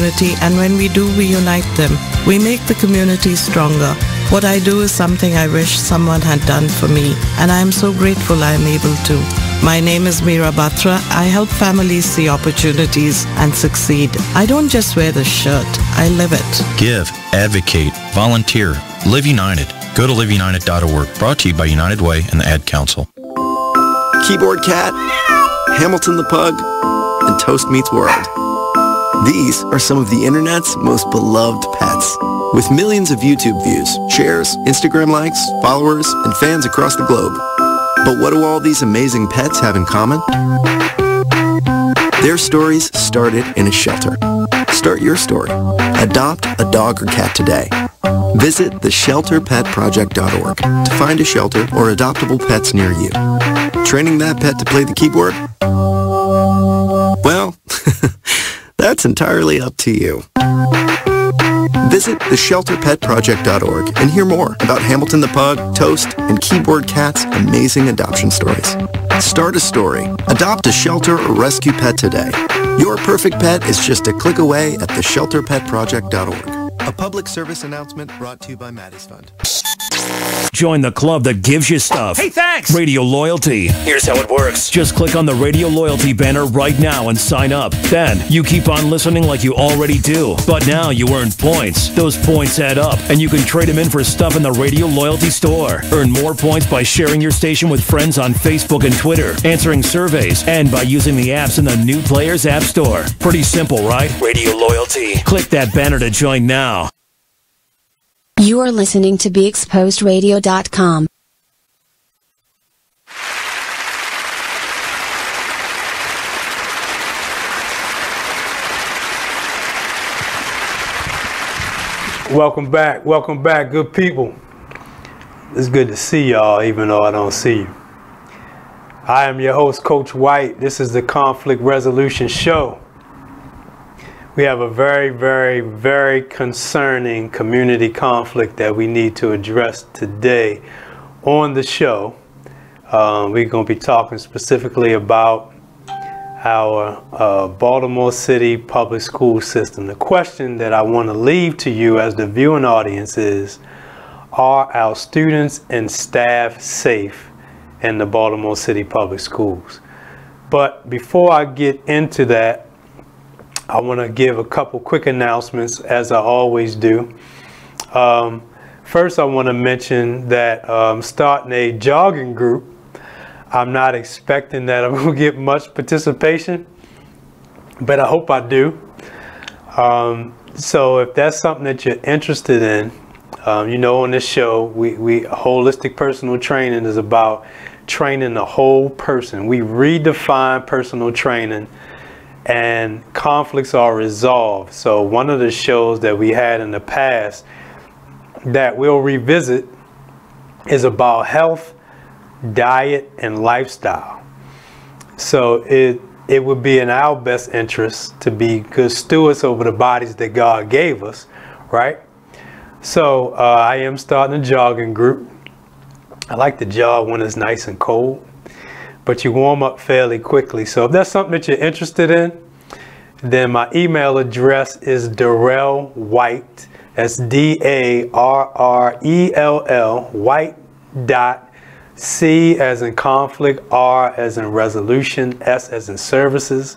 community, and when we do, we unite them. We make the community stronger. What I do is something I wish someone had done for me, and I am so grateful I am able to. My name is Meera Batra. I help families see opportunities and succeed. I don't just wear the shirt, I live it. Give, advocate, volunteer, Live United. Go to liveunited.org. Brought to you by United Way and the Ad Council. Keyboard Cat, Hamilton the Pug, and Toast Meets World. These are some of the internet's most beloved pets. With millions of YouTube views, shares, Instagram likes, followers, and fans across the globe. But what do all these amazing pets have in common? Their stories started in a shelter. Start your story. Adopt a dog or cat today. Visit theshelterpetproject.org to find a shelter or adoptable pets near you. Training that pet to play the keyboard? Well, that's entirely up to you. Visit theshelterpetproject.org and hear more about Hamilton the Pug, Toast, and Keyboard Cat's amazing adoption stories. Start a story. Adopt a shelter or rescue pet today. Your perfect pet is just a click away at theshelterpetproject.org. A public service announcement brought to you by Maddie's Fund. Join the club that gives you stuff. Hey, thanks! Radio Loyalty. Here's how it works. Just click on the Radio Loyalty banner right now and sign up. Then you keep on listening like you already do. But now you earn points. Those points add up, and you can trade them in for stuff in the Radio Loyalty store. Earn more points by sharing your station with friends on Facebook and Twitter, answering surveys, and by using the apps in the New Players App Store. Pretty simple, right? Radio Loyalty. Click that banner to join now. You are listening to BeExposedRadio.com. Welcome back, good people. It's good to see y'all, even though I don't see you. I am your host, Coach White. This is the Conflict Resolution Show. We have a very, very, very concerning community conflict that we need to address today on the show. We're going to be talking specifically about our Baltimore City public school system. The question that I want to leave to you as the viewing audience is, are our students and staff safe in the Baltimore City public schools? But before I get into that, I want to give a couple quick announcements, as I always do. First, I want to mention that I'm starting a jogging group. I'm not expecting that I'm going to get much participation, but I hope I do. So if that's something that you're interested in, you know, on this show, we holistic personal training is about training the whole person. We redefine personal training, and conflicts are resolved. So one of the shows that we had in the past that we'll revisit is about health, diet, and lifestyle. So it would be in our best interest to be good stewards over the bodies that God gave us, right? So I am starting a jogging group. I like to jog when it's nice and cold, but you warm up fairly quickly. So if that's something that you're interested in, then my email address is Darrell White. That's DARRELL White dot C as in conflict, R as in resolution, S as in services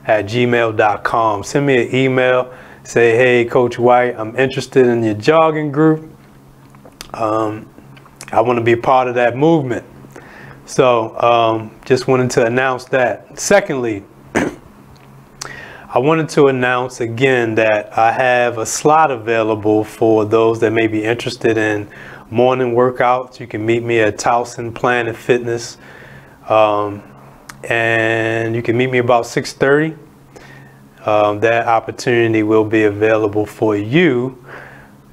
@gmail.com. Send me an email. Say, hey, Coach White, I'm interested in your jogging group. I want to be a part of that movement. So just wanted to announce that. Secondly, I wanted to announce again that I have a slot available for those that may be interested in morning workouts. You can meet me at Towson Planet Fitness, and you can meet me about 6:30. That opportunity will be available for you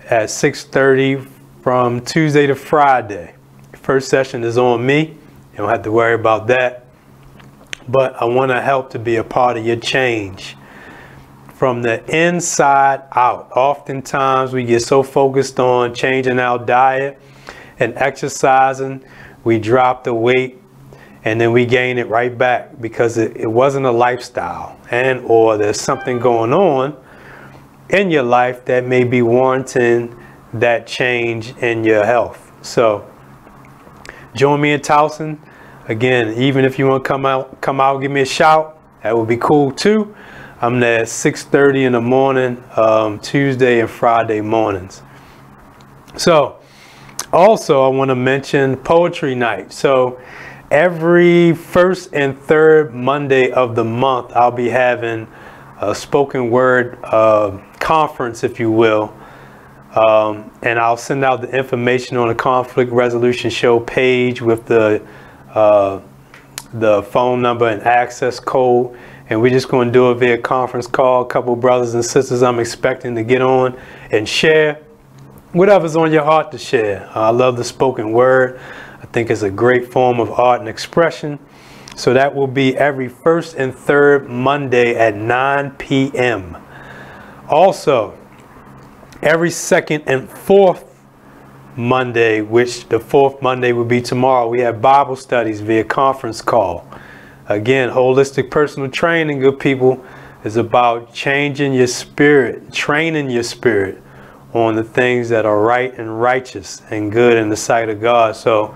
at 6:30 from Tuesday to Friday. First session is on me. You don't have to worry about that. But I want to help to be a part of your change from the inside out. Oftentimes we get so focused on changing our diet and exercising, we drop the weight and then we gain it right back because it wasn't a lifestyle, and or there's something going on in your life that may be warranting that change in your health. So join me in Towson. Again, even if you want to come out, give me a shout. That would be cool too. I'm there at 6:30 in the morning, Tuesday and Friday mornings. So also I want to mention poetry night. So every first and third Monday of the month, I'll be having a spoken word conference, if you will. And I'll send out the information on the Conflict Resolution Show page with the phone number and access code. And we're just going to do it via conference call. A couple brothers and sisters I'm expecting to get on and share whatever's on your heart to share. I love the spoken word. I think it's a great form of art and expression. So that will be every first and third Monday at 9 p.m. Also, every second and fourth Monday, which the fourth Monday will be tomorrow, we have Bible studies via conference call. Again, holistic personal training, good people, is about changing your spirit, training your spirit on the things that are right and righteous and good in the sight of God. So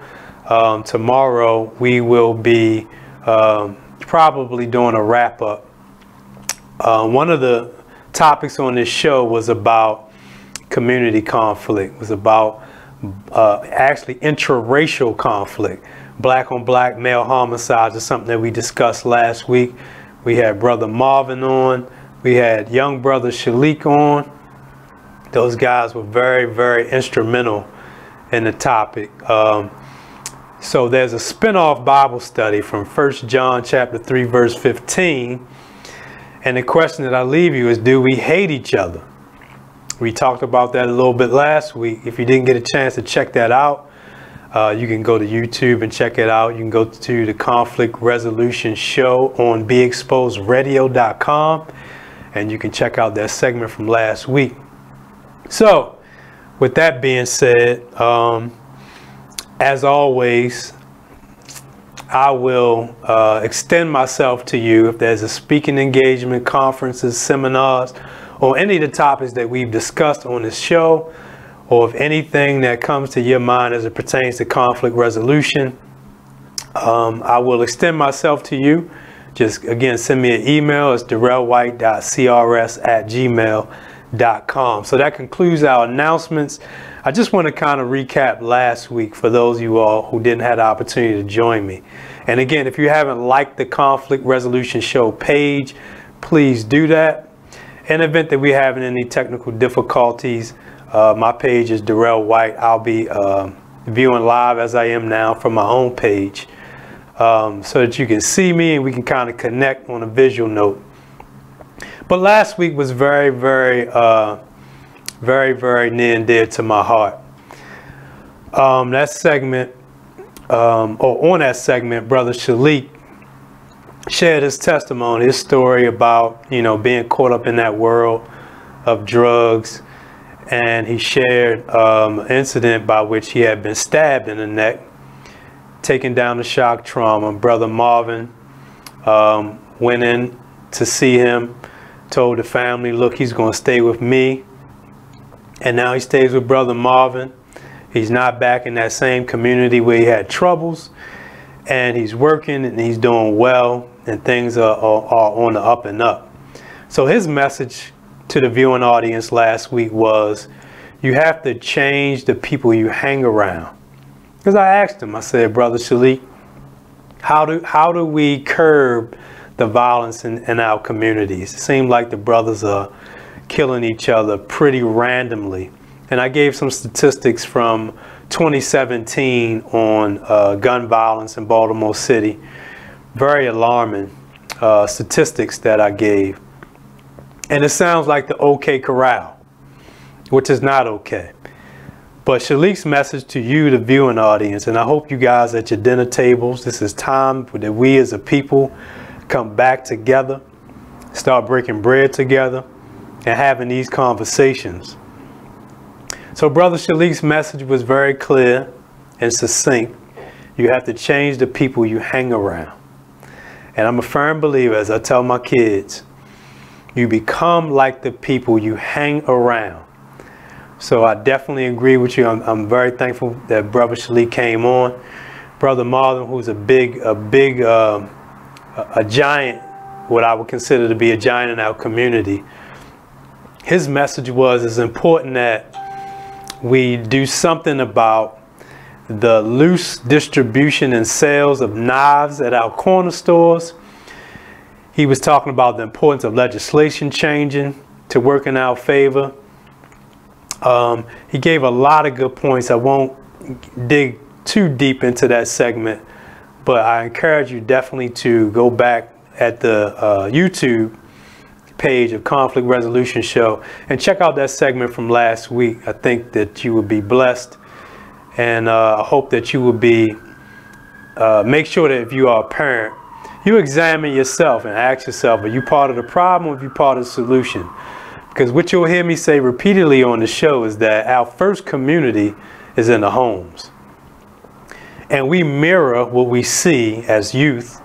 tomorrow we will be probably doing a wrap up. One of the topics on this show was about community conflict, was about actually intraracial conflict. Black on black male homicides is something that we discussed last week. We had Brother Marvin on. We had young brother Shalik on. Those guys were very, very instrumental in the topic. So there's a spin-off Bible study from 1 John chapter 3, verse 15. And the question that I leave you is, do we hate each other? We talked about that a little bit last week. If you didn't get a chance to check that out, you can go to YouTube and check it out. You can go to the Conflict Resolution Show on BeExposedRadio.com, and you can check out that segment from last week. So, with that being said, as always, I will extend myself to you if there's a speaking engagement, conferences, seminars, or any of the topics that we've discussed on this show, or if anything that comes to your mind as it pertains to conflict resolution, I will extend myself to you. Just, again, send me an email. It's darrellwhite.crs@gmail.com. So that concludes our announcements. I just want to kind of recap last week for those of you all who didn't have the opportunity to join me. And again, if you haven't liked the Conflict Resolution Show page, please do that. In the event that we're having any technical difficulties, my page is Darrell White. I'll be viewing live as I am now from my own page, so that you can see me and we can kind of connect on a visual note. But last week was very, very near and dear to my heart. That segment, on that segment, Brother Shalik shared his testimony, his story about, being caught up in that world of drugs. And he shared an incident by which he had been stabbed in the neck, taken down to shock trauma. Brother Marvin went in to see him, told the family, look, he's going to stay with me. And now he stays with Brother Marvin. He's not back in that same community where he had troubles. And he's working and he's doing well. And things are on the up and up. So his message to the viewing audience last week was, you have to change the people you hang around. Because I asked him, I said, Brother Shalik, how do we curb the violence in our communities? It seemed like the brothers are killing each other pretty randomly. And I gave some statistics from 2017 on gun violence in Baltimore City. Very alarming statistics that I gave. And it sounds like the OK Corral, which is not okay. But Shalik's message to you, the viewing audience, and I hope you guys at your dinner tables, this is time that we as a people come back together, start breaking bread together, and having these conversations. So Brother Shalik's message was very clear and succinct. You have to change the people you hang around. And I'm a firm believer, as I tell my kids, You become like the people you hang around. So I definitely agree with you. I'm very thankful that Brother Shalik came on. Brother Marlon, who's a giant, what I would consider to be a giant in our community. His message was, it's important that we do something about the loose distribution and sales of knives at our corner stores. He was talking about the importance of legislation changing to work in our favor. He gave a lot of good points. I won't dig too deep into that segment, but I encourage you definitely to go back at the YouTube page of Conflict Resolution Show and check out that segment from last week. I think that you will be blessed, and I hope that you will be, make sure that if you are a parent, you examine yourself and ask yourself, are you part of the problem or are you part of the solution? Because what you'll hear me say repeatedly on the show is that our first community is in the homes. And we mirror what we see as youth.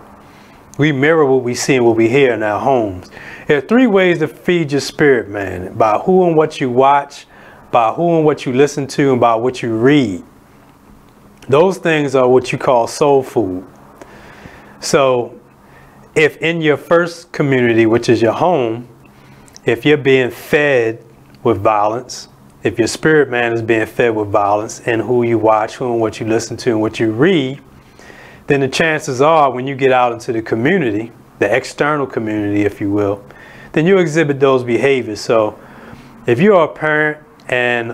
We mirror what we see and what we hear in our homes. There are 3 ways to feed your spirit, man. By who and what you watch, by who and what you listen to, and by what you read. Those things are what you call soul food. So if in your first community, which is your home, if you're being fed with violence, if your spirit man is being fed with violence and who you watch, who and what you listen to and what you read, then the chances are when you get out into the community, the external community, if you will, then you exhibit those behaviors. So if you're a parent, and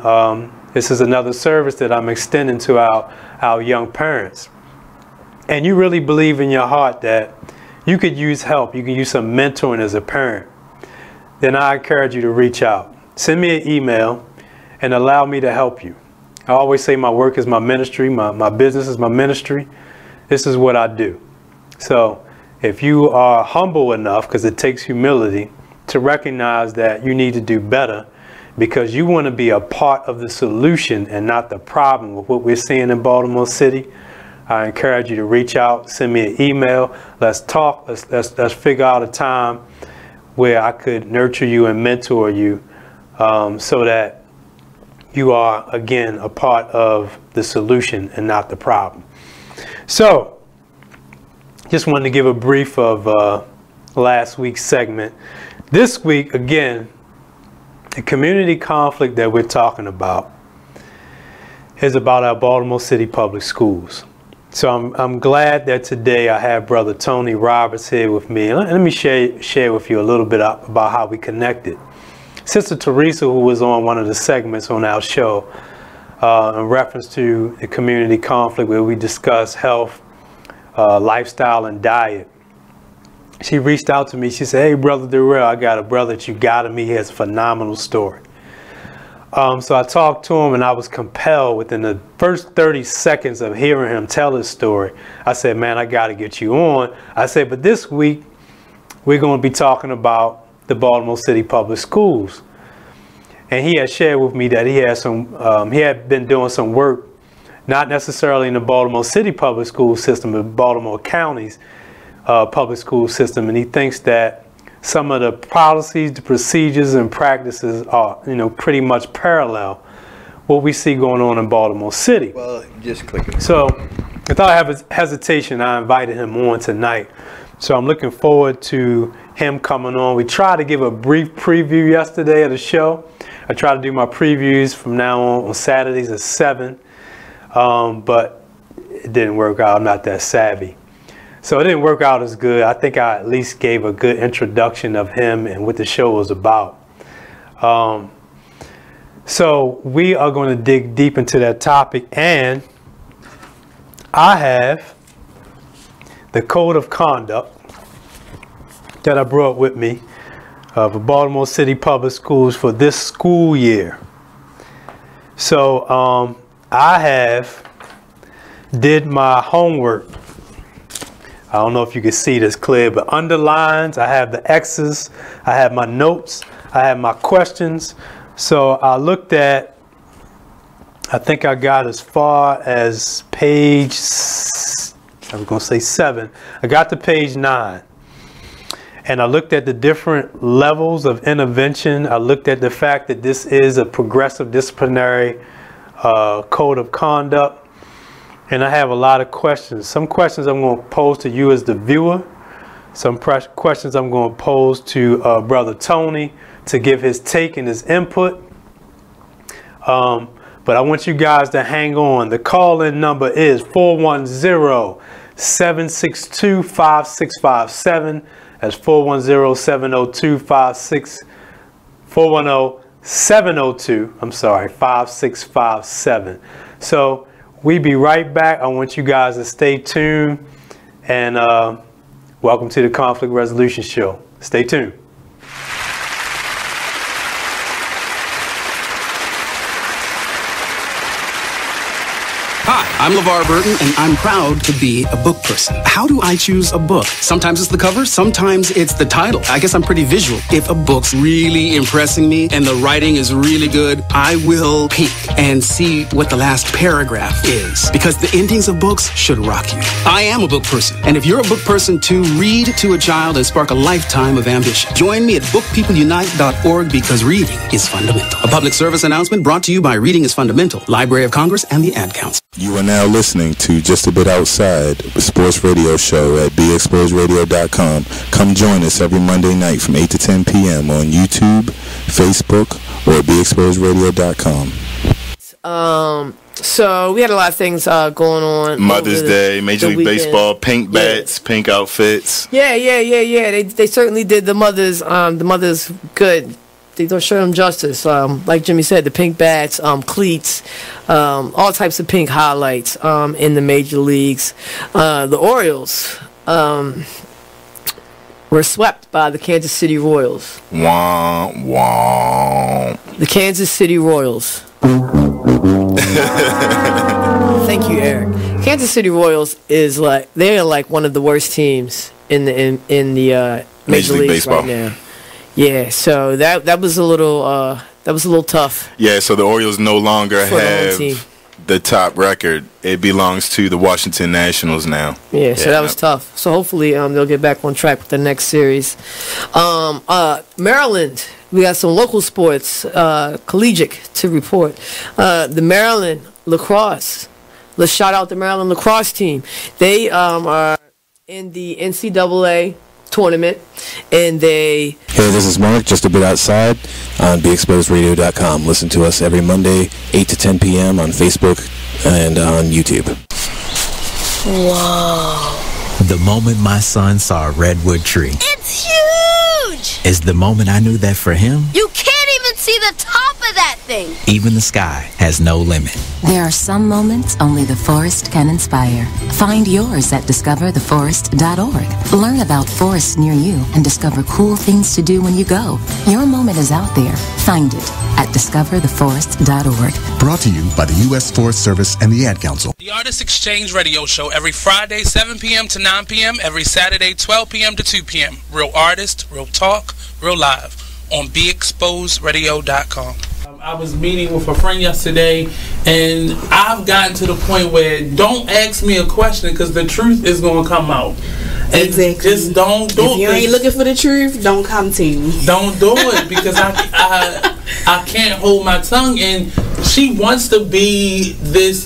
this is another service that I'm extending to our young parents, and you really believe in your heart that you could use help, you can use some mentoring as a parent, then I encourage you to reach out. Send me an email and allow me to help you. I always say my work is my ministry, my business is my ministry. This is what I do. So if you are humble enough, because it takes humility, to recognize that you need to do better because you want to be a part of the solution and not the problem with what we're seeing in Baltimore City, I encourage you to reach out, send me an email. Let's talk. Let's figure out a time where I could nurture you and mentor you so that you are, again, a part of the solution and not the problem. So, just wanted to give a brief of last week's segment. This week, again, the community conflict that we're talking about is about our Baltimore City Public Schools. So I'm glad that today I have Brother Tony Roberts here with me. Let me share with you a little bit about how we connected. Sister Teresa, who was on one of the segments on our show in reference to the community conflict where we discuss health, lifestyle, and diet, she reached out to me. She said, "Hey, Brother Darrell, I got a brother that you got to meet. He has a phenomenal story." So I talked to him, and I was compelled within the first 30 seconds of hearing him tell his story. I said, "Man, I got to get you on." I said, "But this week, we're going to be talking about the Baltimore City Public Schools." And he had shared with me that he had been doing some work, not necessarily in the Baltimore City Public School system, but Baltimore County's public school system. And he thinks that some of the policies, the procedures, and practices are, pretty much parallel what we see going on in Baltimore City. Well, just click it. So, without hesitation, I invited him on tonight. So I'm looking forward to him coming on. We tried to give a brief preview yesterday of the show. I try to do my previews from now on Saturdays at 7, but it didn't work out. I'm not that savvy. So it didn't work out as good. I think I at least gave a good introduction of him and what the show was about. So we are going to dig deep into that topic, and I have the code of conduct that I brought with me for Baltimore City Public Schools for this school year. So I did my homework. I don't know if you can see this clear, but underlines, I have the X's, I have my notes, I have my questions. So I looked at, I think I got as far as page, I was going to say 7. I got to page 9. And I looked at the different levels of intervention. I looked at the fact that this is a progressive disciplinary code of conduct. And I have a lot of questions. Some questions I'm going to pose to you as the viewer. Some questions I'm going to pose to Brother Tony to give his take and his input. But I want you guys to hang on. The call-in number is 410-762-5657. That's 410-702-5657. So we be right back. I want you guys to stay tuned. And welcome to the Conflict Resolution Show. Stay tuned. Hi, I'm LeVar Burton, and I'm proud to be a book person. How do I choose a book? Sometimes it's the cover, sometimes it's the title. I guess I'm pretty visual. If a book's really impressing me and the writing is really good, I will peek and see what the last paragraph is, because the endings of books should rock you. I am a book person, and if you're a book person too, read to a child and spark a lifetime of ambition. Join me at bookpeopleunite.org, because reading is fundamental. A public service announcement brought to you by Reading is Fundamental, Library of Congress, and the Ad Council. You are now listening to Just a Bit Outside, the sports radio show at BeExposedRadio.com. Come join us every Monday night from 8 to 10 p.m. on YouTube, Facebook, or BeExposedRadio.com. So we had a lot of things going on. Mother's Day, Major League Baseball, pink bats, pink outfits. Yeah. They certainly did the mothers good. They don't show them justice. Like Jimmy said, the pink bats, cleats, all types of pink highlights in the major leagues. The Orioles were swept by the Kansas City Royals. Wah, wah. The Kansas City Royals. Thank you, Eric. Kansas City Royals is they're like one of the worst teams in the major leagues baseball right now. Yeah, so that was a little tough. Yeah, so the Orioles no longer have the top record. It belongs to the Washington Nationals now. Yeah, so that was tough. So hopefully they'll get back on track with the next series. Maryland, we got some local sports, collegiate to report. The Maryland lacrosse. Let's shout out the Maryland lacrosse team. They are in the NCAA tournament, and Hey, this is Mark, just a bit outside on BeExposedRadio.com. Listen to us every Monday, 8 to 10 p.m. on Facebook and on YouTube. Whoa. The moment my son saw a redwood tree. It's huge! Is the moment I knew that for him, you can't even see the top of that thing. Even the sky has no limit. There are some moments only the forest can inspire. Find yours at discovertheforest.org. Learn about forests near you and discover cool things to do when you go. Your moment is out there. Find it at discovertheforest.org. Brought to you by the U.S. Forest Service and the Ad Council. The Artist Exchange Radio Show every Friday, 7 p.m. to 9 p.m. Every Saturday, 12 p.m. to 2 p.m. Real artist, real talk, real live on BeExposedRadio.com. I was meeting with a friend yesterday, and I've gotten to the point where don't ask me a question because the truth is going to come out. And exactly. Just don't do it. If you ain't looking for the truth, don't come to me. Don't do it because I can't hold my tongue. And she wants to be this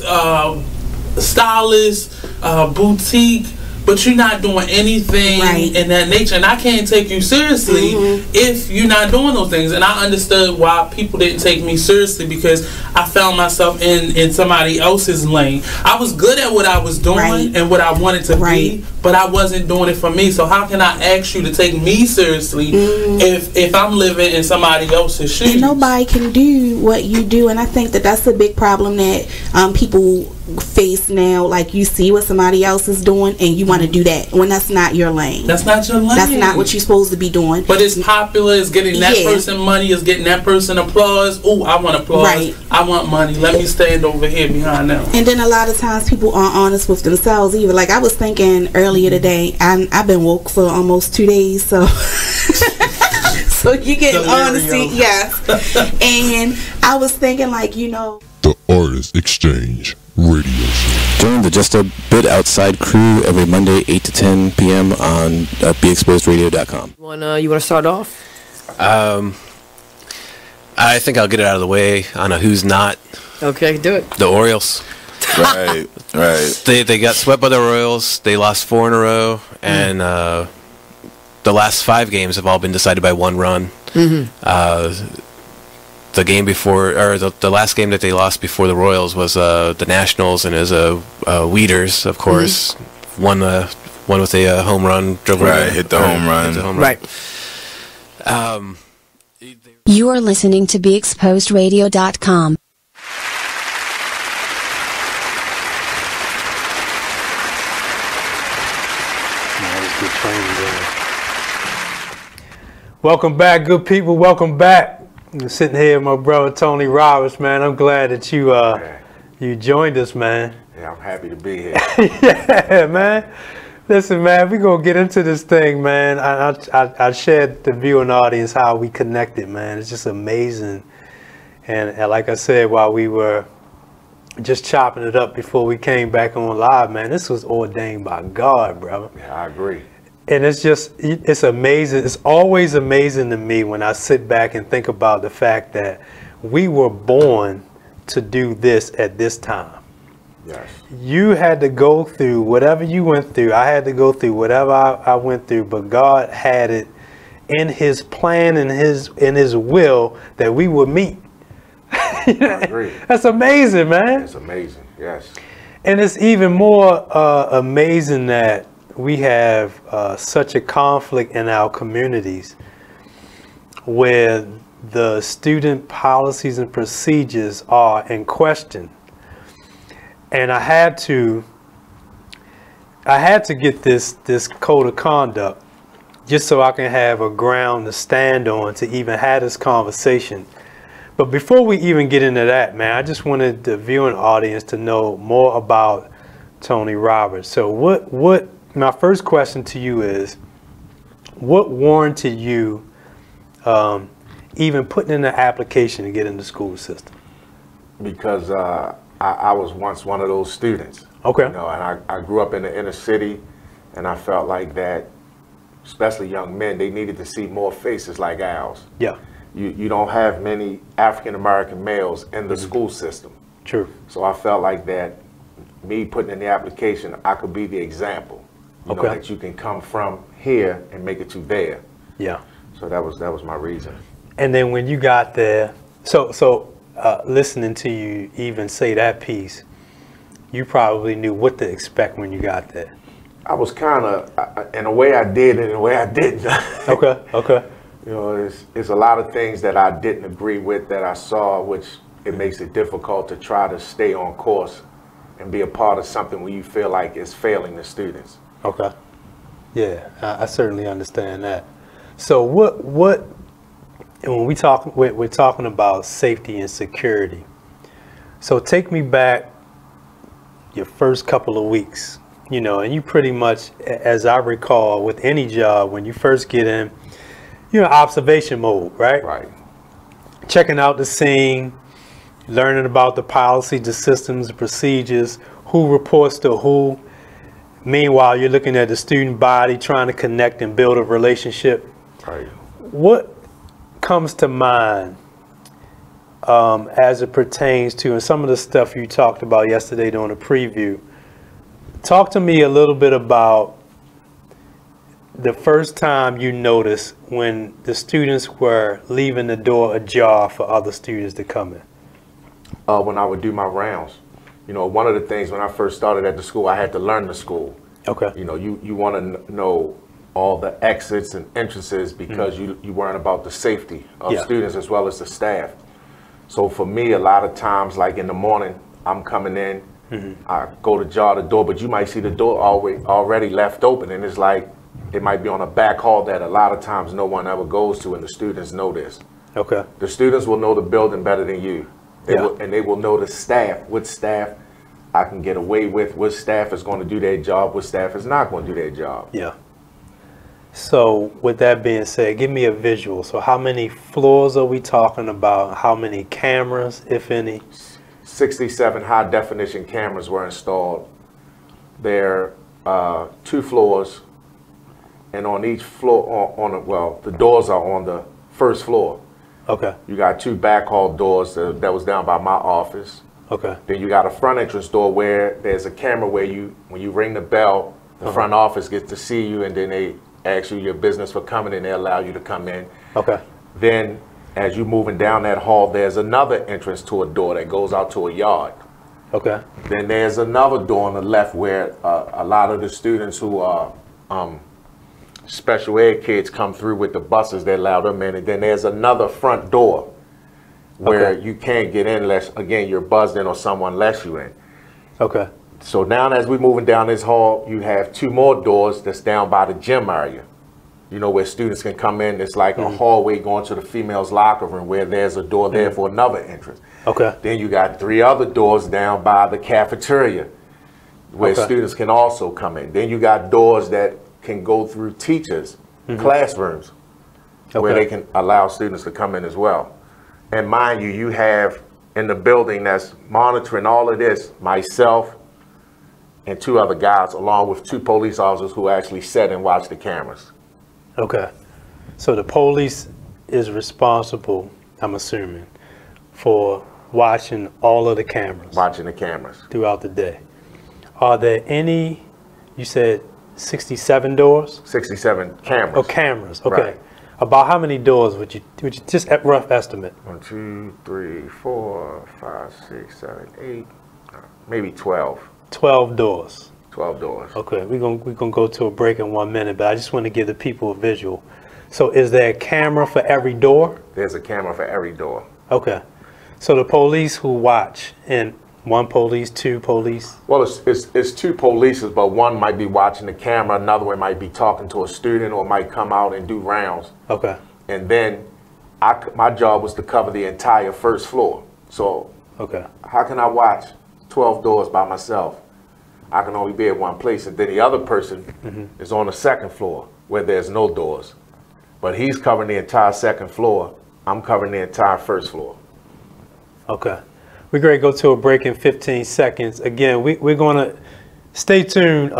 stylist, boutique, but you're not doing anything in that nature, and I can't take you seriously if you're not doing those things. And I understood why people didn't take me seriously, because I found myself in somebody else's lane. I was good at what I was doing and what I wanted to be, but I wasn't doing it for me. So how can I ask you to take me seriously if I'm living in somebody else's shoes? And nobody can do what you do, and I think that's a big problem that people face now. Like, you see what somebody else is doing and you want to do that when that's not your lane. That's not your lane. That's not what you're supposed to be doing. But it's popular. It's getting that person money. It's getting that person applause. Oh, I want applause. I want money. Let me stand over here behind them. And then a lot of times people aren't honest with themselves either. Like, I was thinking earlier today, I've been woke for almost 2 days, so so you get honesty, And I was thinking, like, The Artist Exchange Radio Show. Join the Just a Bit Outside crew every Monday, 8 to 10 p.m. on BeExposedRadio.com. You want to start off? I think I'll get it out of the way on a who's not. Okay, do it. The Orioles. Right. They got swept by the Royals. They lost 4 in a row, and the last 5 games have all been decided by 1 run. The game before, or the last game that they lost before the Royals was the Nationals, and it was Weeders, of course, won with a home run. Hit the home run. Right. You are listening to BeExposedRadio.com. Welcome back, good people. Welcome back. I'm sitting here with my brother Tony Roberts, man. I'm glad that you joined us, man. Yeah, I'm happy to be here. Yeah, man. Listen, man, we're going to get into this thing, man. I shared the viewing audience how we connected, man. It's just amazing. And like I said, while we were just chopping it up before we came back on live, man, this was ordained by God, brother. Yeah, I agree. And it's amazing. It's always amazing to me when I sit back and think about the fact that we were born to do this at this time. Yes. You had to go through whatever you went through. I had to go through whatever I went through, but God had it in his plan and in his will that we would meet. I agree. That's amazing, man. It's amazing, yes. And it's even more amazing that we have such a conflict in our communities where the student policies and procedures are in question. And I had to get this code of conduct just so I can have a ground to stand on to even have this conversation. But before we even get into that, man, I just wanted the viewing audience to know more about Tony Roberts. So what my first question to you is, what warranted you even putting in an application to get in the school system? Because I was once one of those students. Okay. You know, and I grew up in the inner city, and I felt like that, especially young men, they needed to see more faces like ours. Yeah. You don't have many African-American males in the school system. True. So I felt like that me putting in the application, I could be the example. You know, that you can come from here and make it to there. Yeah. So that was my reason. And then when you got there, so listening to you even say that piece, you probably knew what to expect when you got there. I was kind of, in a way I did and in a way I didn't. Okay. You know, it's a lot of things that I didn't agree with that I saw, which it makes it difficult to try to stay on course and be a part of something when you feel like it's failing the students. Okay. Yeah, I certainly understand that. So what, and when we're talking about safety and security. So take me back your first couple of weeks, you know, and you pretty much, as I recall, with any job, when you first get in, you're in observation mode, right? Right. Checking out the scene, learning about the policy, the systems, the procedures, who reports to who. Meanwhile, you're looking at the student body, trying to connect and build a relationship. Right. What comes to mind as it pertains to, and some of the stuff you talked about yesterday during the preview? Talk to me a little bit about the first time you noticed when the students were leaving the door ajar for other students to come in. When I would do my rounds. You know, one of the things when I first started at the school, I had to learn the school. Okay. You know, you want to know all the exits and entrances because you weren't about the safety of students as well as the staff. So for me, a lot of times, like in the morning, I'm coming in, I go to jar the door, but you might see the door already left open, and it's like, it might be on a back hall that a lot of times no one ever goes to, and the students know this. Okay. The students will know the building better than you. They will know the staff, what staff I can get away with, what staff is going to do their job, what staff is not going to do their job. Yeah. So with that being said, give me a visual. So how many floors are we talking about? How many cameras, if any? 67 high definition cameras were installed there are 2 floors, and on each floor, well, the doors are on the first floor. Okay. You got 2 back hall doors that was down by my office. Okay. Then you got a front entrance door where there's a camera where when you ring the bell, the front office gets to see you, and then they ask you your business for coming, and they allow you to come in. Okay. Then as you're moving down that hall, there's another entrance to a door that goes out to a yard. Okay. Then there's another door on the left where a lot of the students who are special ed kids come through with the buses, they allow them in. And then there's another front door where you can't get in unless, again, you're buzzed in or someone lets you in. Okay. So now as we're moving down this hall, you have 2 more doors that's down by the gym area. You know, where students can come in. It's like a hallway going to the females' locker room where there's a door there for another entrance. Okay. Then you got 3 other doors down by the cafeteria where students can also come in. Then you got doors that can go through teachers' classrooms where they can allow students to come in as well. And mind you, you have in the building that's monitoring all of this, myself and 2 other guys, along with 2 police officers who actually sit and watch the cameras. Okay. So the police is responsible, I'm assuming, for watching all of the cameras. Watching the cameras. Throughout the day. Are there any, you said 67 doors? 67 cameras. Oh, cameras. Okay. Right. About how many doors would you just at rough estimate? 1, 2, 3, 4, 5, 6, 7, 8, maybe 12. 12 doors. 12 doors. Okay, we're gonna go to a break in 1 minute, but I just want to give the people a visual. So is there a camera for every door? There's a camera for every door. Okay. So the police who watch, and 1 police, 2 police? Well, it's 2 polices, but one might be watching the camera, another one might be talking to a student, or might come out and do rounds. Okay. And then my job was to cover the entire first floor. So how can I watch 12 doors by myself? I can only be at one place, and then the other person is on the second floor where there's no doors. But he's covering the entire second floor. I'm covering the entire first floor. Okay. We're going to go to a break in 15 seconds. Again, we're going to stay tuned.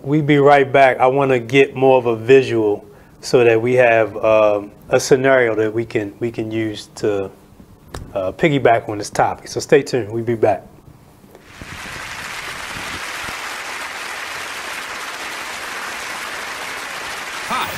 We'll be right back. I want to get more of a visual so that we have a scenario that we can use to piggyback on this topic. So stay tuned. We'll be back.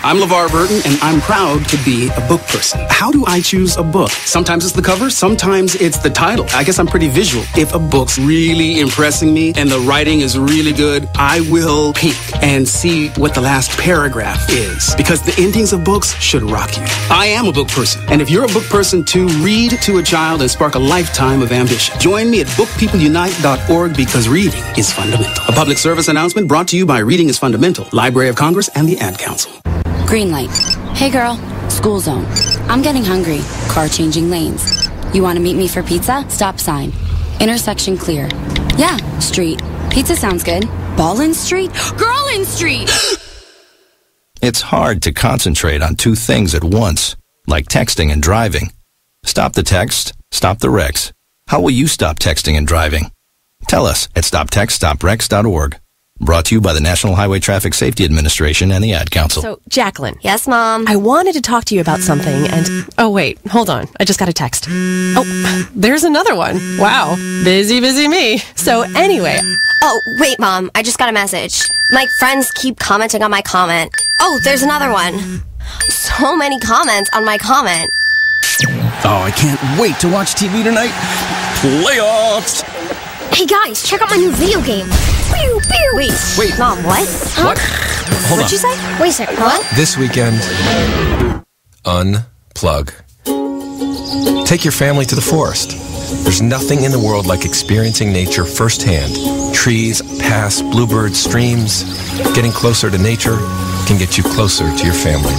I'm LeVar Burton, and I'm proud to be a book person. How do I choose a book? Sometimes it's the cover, sometimes it's the title. I guess I'm pretty visual. If a book's really impressing me and the writing is really good, I will peek and see what the last paragraph is, because the endings of books should rock you. I am a book person, and if you're a book person too, read to a child and spark a lifetime of ambition. Join me at bookpeopleunite.org, because reading is fundamental. A public service announcement brought to you by Reading is Fundamental, Library of Congress, and the Ad Council. Green light. Hey girl, school zone. I'm getting hungry. Car changing lanes. You want to meet me for pizza? Stop sign. Intersection clear. Yeah, street. Pizza sounds good. Ballin Street? Girlin Street! It's hard to concentrate on 2 things at once, like texting and driving. Stop the text, stop the wrecks. How will you stop texting and driving? Tell us at stoptextstopwrecks.org. Brought to you by the National Highway Traffic Safety Administration and the Ad Council. So, Jacqueline. Yes, Mom? I wanted to talk to you about something, and... Oh, wait. Hold on. I just got a text. Oh, there's another one. Wow. Busy me. So, anyway... Oh, wait, Mom. I just got a message. My friends keep commenting on my comment. Oh, there's another one. So many comments on my comment. Oh, I can't wait to watch TV tonight. Playoffs! Hey, guys, check out my new video game. Pew, pew. Wait, Mom, what? Huh? What? Hold What'd you say? Wait a second, what? This weekend, unplug. Take your family to the forest. There's nothing in the world like experiencing nature firsthand. Trees, paths, bluebirds, streams. Getting closer to nature can get you closer to your family.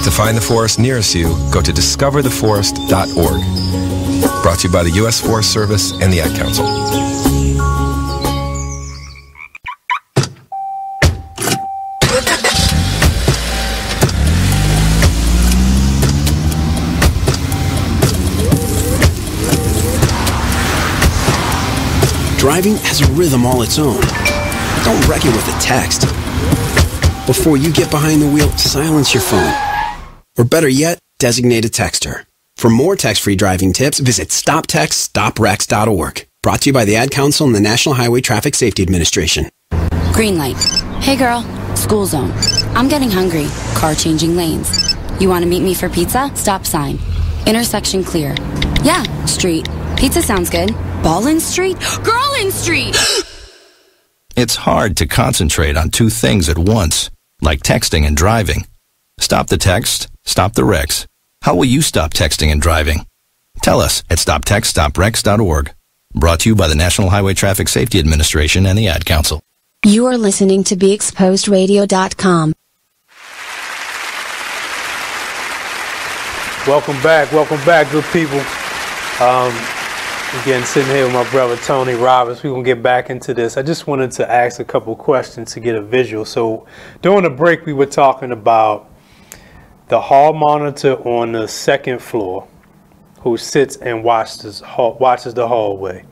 To find the forest nearest you, go to discovertheforest.org. Brought to you by the U.S. Forest Service and the Ad Council. Driving has a rhythm all its own. But don't wreck it with a text. Before you get behind the wheel, silence your phone. Or better yet, designate a texter. For more text-free driving tips, visit stoptextstoprex.org. Brought to you by the Ad Council and the National Highway Traffic Safety Administration. Green light. Hey girl, school zone. I'm getting hungry. Car changing lanes. You want to meet me for pizza? Stop sign. Intersection clear. Yeah, street. Pizza sounds good. Ballin Street? Girlin Street! It's hard to concentrate on two things at once, like texting and driving. Stop the text, stop the wrecks. How will you stop texting and driving? Tell us at stoptextstoprex.org. Brought to you by the National Highway Traffic Safety Administration and the Ad Council. You are listening to BeExposedRadio.com. Welcome back, good people. Again, sitting here with my brother Tony Roberts. We're going to get back into this. I just wanted to ask a couple questions to get a visual. So during the break, we were talking about the hall monitor on the second floor who sits and watches the hallway.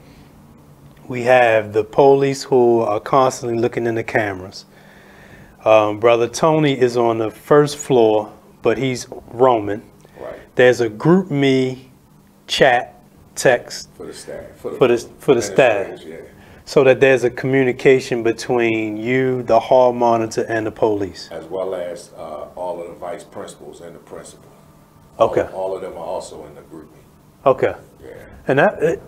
We have the police who are constantly looking in the cameras. Brother Tony is on the first floor, but he's roaming. Right. There's a group me chat text for the staff. For the staff. Yeah. So that there's a communication between you, the hall monitor, and the police. As well as all of the vice principals and the principal. Okay. All of them are also in the group meeting. Okay. Yeah. And that,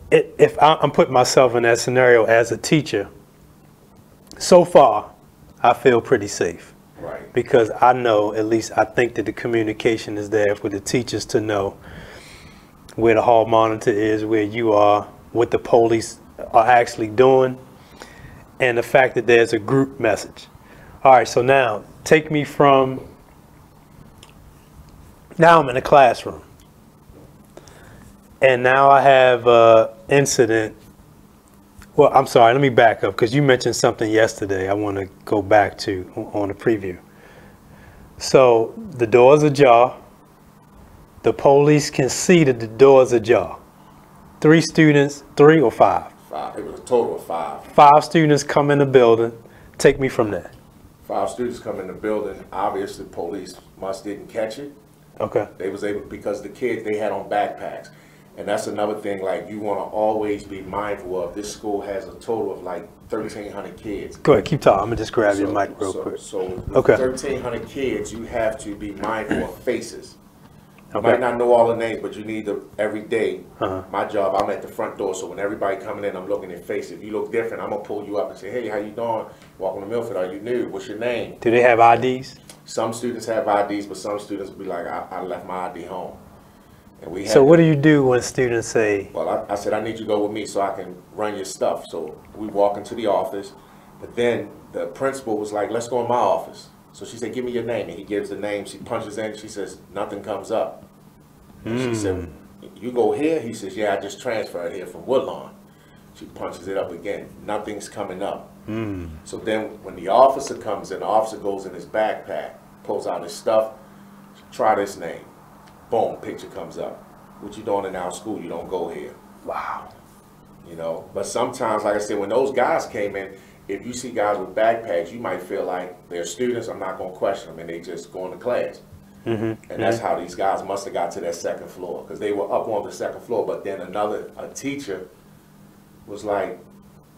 if I'm putting myself in that scenario as a teacher, so far, I feel pretty safe. Right. Because I know, at least I think that the communication is there for the teachers to know where the hall monitor is, where you are, what the police are actually doing, and the fact that there's a group message. All right, so now take me from, now I'm in a classroom. And now I have an incident. Well, I'm sorry, let me back up because you mentioned something yesterday I want to go back to on the preview. So the door's ajar. The police can see that the door's ajar. 3 students, 3 or 5? 5. It was a total of 5. 5 students come in the building. Take me from there. 5 students come in the building. Obviously, police didn't catch it. Okay. They was able, because the kids, they had on backpacks. And that's another thing, like, you want to always be mindful of. This school has a total of like 1,300 kids. Go ahead, keep talking. I'm going to just grab your mic real quick. So with okay. 1,300 kids, you have to be mindful of faces. You Okay. might not know all the names, but you need to, every day, my job, I'm at the front door, so when everybody coming in, I'm looking at faces. If you look different, I'm going to pull you up and say, hey, how you doing? Welcome to Milford. Are you new? What's your name? Do they have IDs? Some students have IDs, but some students will be like, I left my ID home. And we So what do you do when students say? Well, I said, I need you to go with me so I can run your stuff. So we walk into the office, but then the principal was like, let's go in my office. So she said, give me your name. And he gives the name. She punches in. She says, nothing comes up. And she said, you go here? He says, yeah, I just transferred here from Woodlawn. She punches it up again. Nothing's coming up. So then when the officer comes in, the officer goes in his backpack, pulls out his stuff, try this name. Boom, picture comes up. What you doing in our school? You don't go here. Wow. You know, but sometimes, like I said, when those guys came in, if you see guys with backpacks, you might feel like they're students. I'm not going to question them, and they just go into class. And that's how these guys must have got to that second floor, because they were up on the second floor. But then a teacher was like,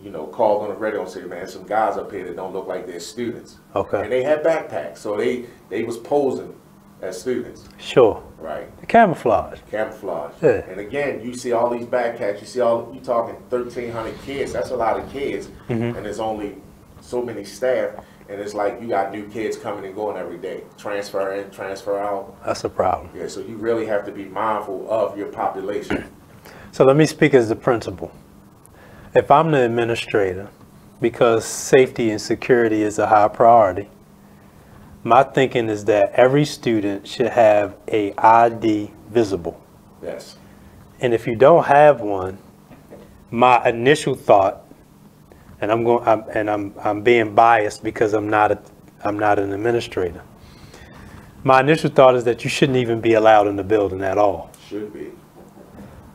you know, called on the radio and said, man, some guys up here that don't look like they're students. Okay. And they had backpacks, so they was posing as students. Sure. Right. Camouflage. Camouflage. Yeah. And again, you see all these backpacks, you talking 1,300 kids. That's a lot of kids, and there's only so many staff. And it's like you got new kids coming and going every day. Transfer in, transfer out. That's a problem. Yeah, so you really have to be mindful of your population. So let me speak as the principal. If I'm the administrator, because safety and security is a high priority, my thinking is that every student should have a ID visible. Yes. And if you don't have one, my initial thought, and I'm being biased because I'm not an administrator. My initial thought is that you shouldn't even be allowed in the building at all. Should be.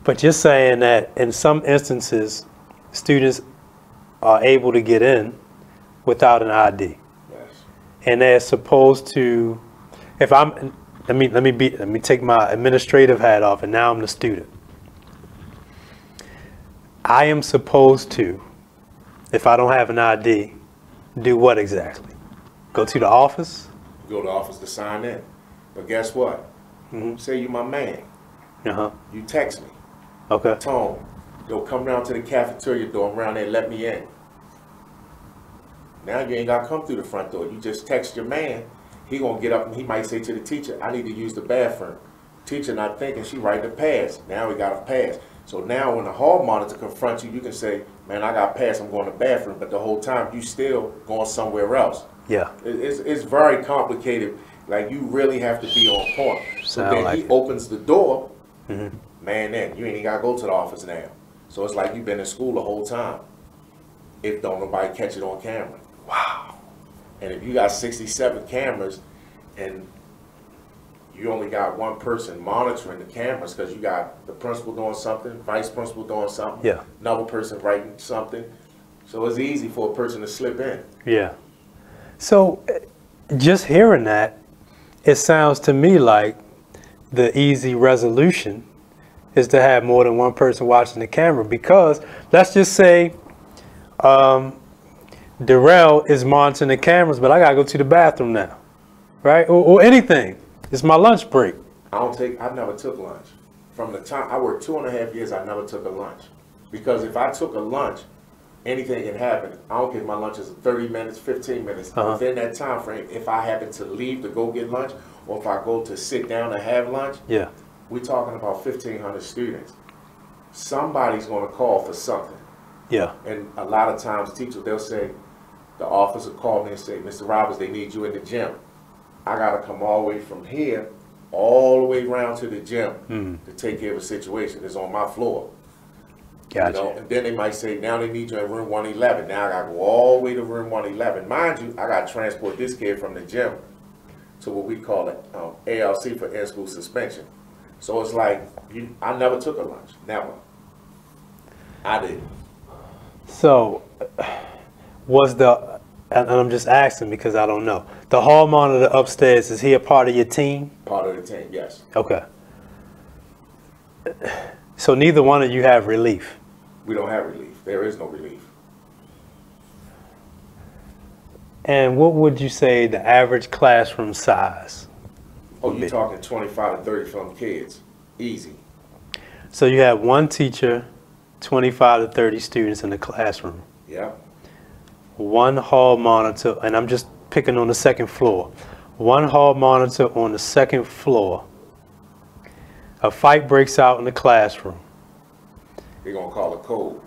But you're saying that in some instances, students are able to get in without an ID. Yes. And they're supposed to, if I'm, let me take my administrative hat off, and now I'm the student. I am supposed to, if I don't have an ID, do what exactly? Go to the office? Go to the office to sign in. But guess what? Say you my man. You text me. Okay. Tone, yo, come down to the cafeteria door. I'm around there, let me in. Now you ain't got to come through the front door. You just text your man. He gonna get up and he might say to the teacher, I need to use the bathroom. Teacher not thinking, she writing a pass. Now we got a pass. So now when the hall monitor confronts you, you can say, man, I got pass, I'm going to the bathroom. But the whole time you still going somewhere else. Yeah. It's very complicated. Like, you really have to be on point. So then like he opens the door, man, then you ain't even got to go to the office now. So it's like you've been in school the whole time. If don't nobody catch it on camera. Wow. And if you got 67 cameras and you only got one person monitoring the cameras because you got the principal doing something, vice principal doing something, another person writing something. So it's easy for a person to slip in. Yeah. So just hearing that, it sounds to me like the easy resolution is to have more than one person watching the camera, because let's just say Darrell is monitoring the cameras, but I gotta go to the bathroom now, right? Or anything. It's my lunch break. I never took lunch. From the time I worked 2.5 years, I never took a lunch. Because if I took a lunch, anything can happen. I don't care if my lunch is 30 minutes, 15 minutes. Within that time frame, if I happen to leave to go get lunch, or if I go to sit down and have lunch, we're talking about 1,500 students. Somebody's going to call for something. Yeah. And a lot of times teachers, they'll say, the officer call me and say, Mr. Roberts, they need you in the gym. I got to come all the way from here, all the way around to the gym to take care of a situation. It's on my floor. Gotcha. You know? And then they might say, now they need you in room 111. Now I got to go all the way to room 111. Mind you, I got to transport this kid from the gym to what we call it ALC for in-school suspension. So it's like, I never took a lunch. Never. I didn't. So was the, and I'm just asking because I don't know, the hall monitor upstairs, is he a part of your team? Part of the team, yes. Okay. So neither one of you have relief? We don't have relief. There is no relief. And what would you say the average classroom size? Oh, you're talking 25 to 30 from kids. Easy. So you have one teacher, 25 to 30 students in the classroom. Yeah. One hall monitor, and I'm just picking on the second floor. One hall monitor on the second floor. A fight breaks out in the classroom. They're going to call a code.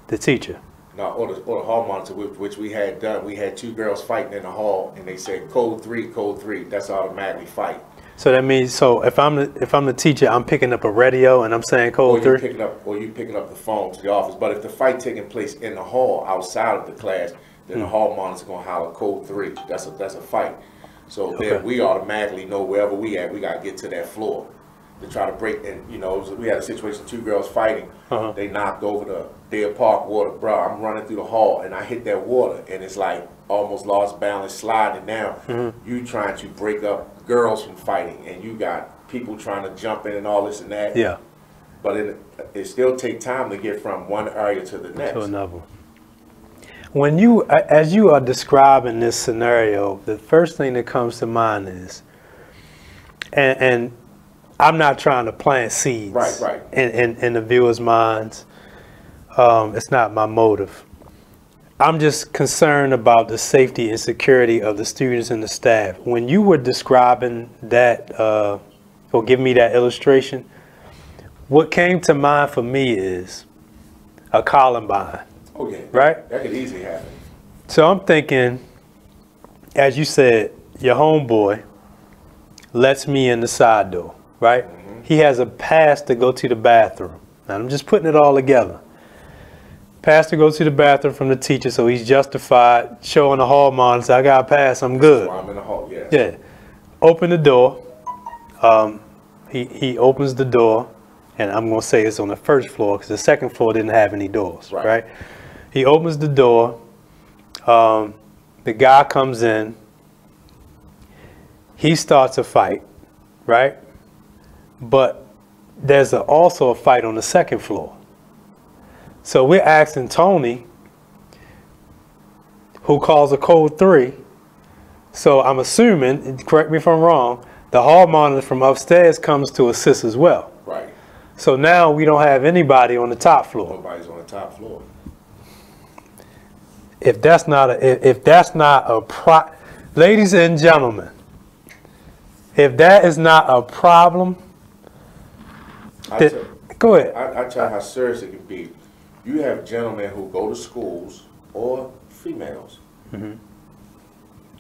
The teacher? No, or the hall monitor, which we had done. We had two girls fighting in the hall, and they said code 3. That's automatically fight. So that means, so if I'm the teacher, I'm picking up a radio and I'm saying code 3? Or you picking up the phone to the office. But if the fight taking place in the hall outside of the class, then the hall monitor's going to holler code 3. That's a fight. So then we automatically know wherever we at, we got to get to that floor to try to break. And you know, we had a situation, two girls fighting. They knocked over the Deer Park water. Bro, I'm running through the hall and I hit that water and it's like almost lost balance, sliding down. You trying to break up girls from fighting, and you got people trying to jump in and all this and that. Yeah. But it still take time to get from one area to the next. To another. When you, as you are describing this scenario, the first thing that comes to mind is, and I'm not trying to plant seeds in the viewers' minds. It's not my motive. I'm just concerned about the safety and security of the students and the staff. When you were describing that, or giving me that illustration, what came to mind for me is a Columbine. Okay. Right? That could easily happen. So I'm thinking, as you said, your homeboy lets me in the side door, right? He has a pass to go to the bathroom. Now I'm just putting it all together. Pass to go to the bathroom from the teacher, so he's justified showing the hall monitor, I got a pass, I'm good. I'm in the hall, yes. Yeah. Open the door. He opens the door, and I'm going to say it's on the first floor because the second floor didn't have any doors, right? He opens the door. The guy comes in. He starts a fight, right? But there's also a fight on the second floor. So we're asking Tony, who calls a code 3. So I'm assuming, correct me if I'm wrong, the hall monitor from upstairs comes to assist as well. Right. So now we don't have anybody on the top floor. Nobody's on the top floor. If that's not a ladies and gentlemen, if that is not a problem, go ahead. I tell you how serious it can be. You have gentlemen who go to schools, or females,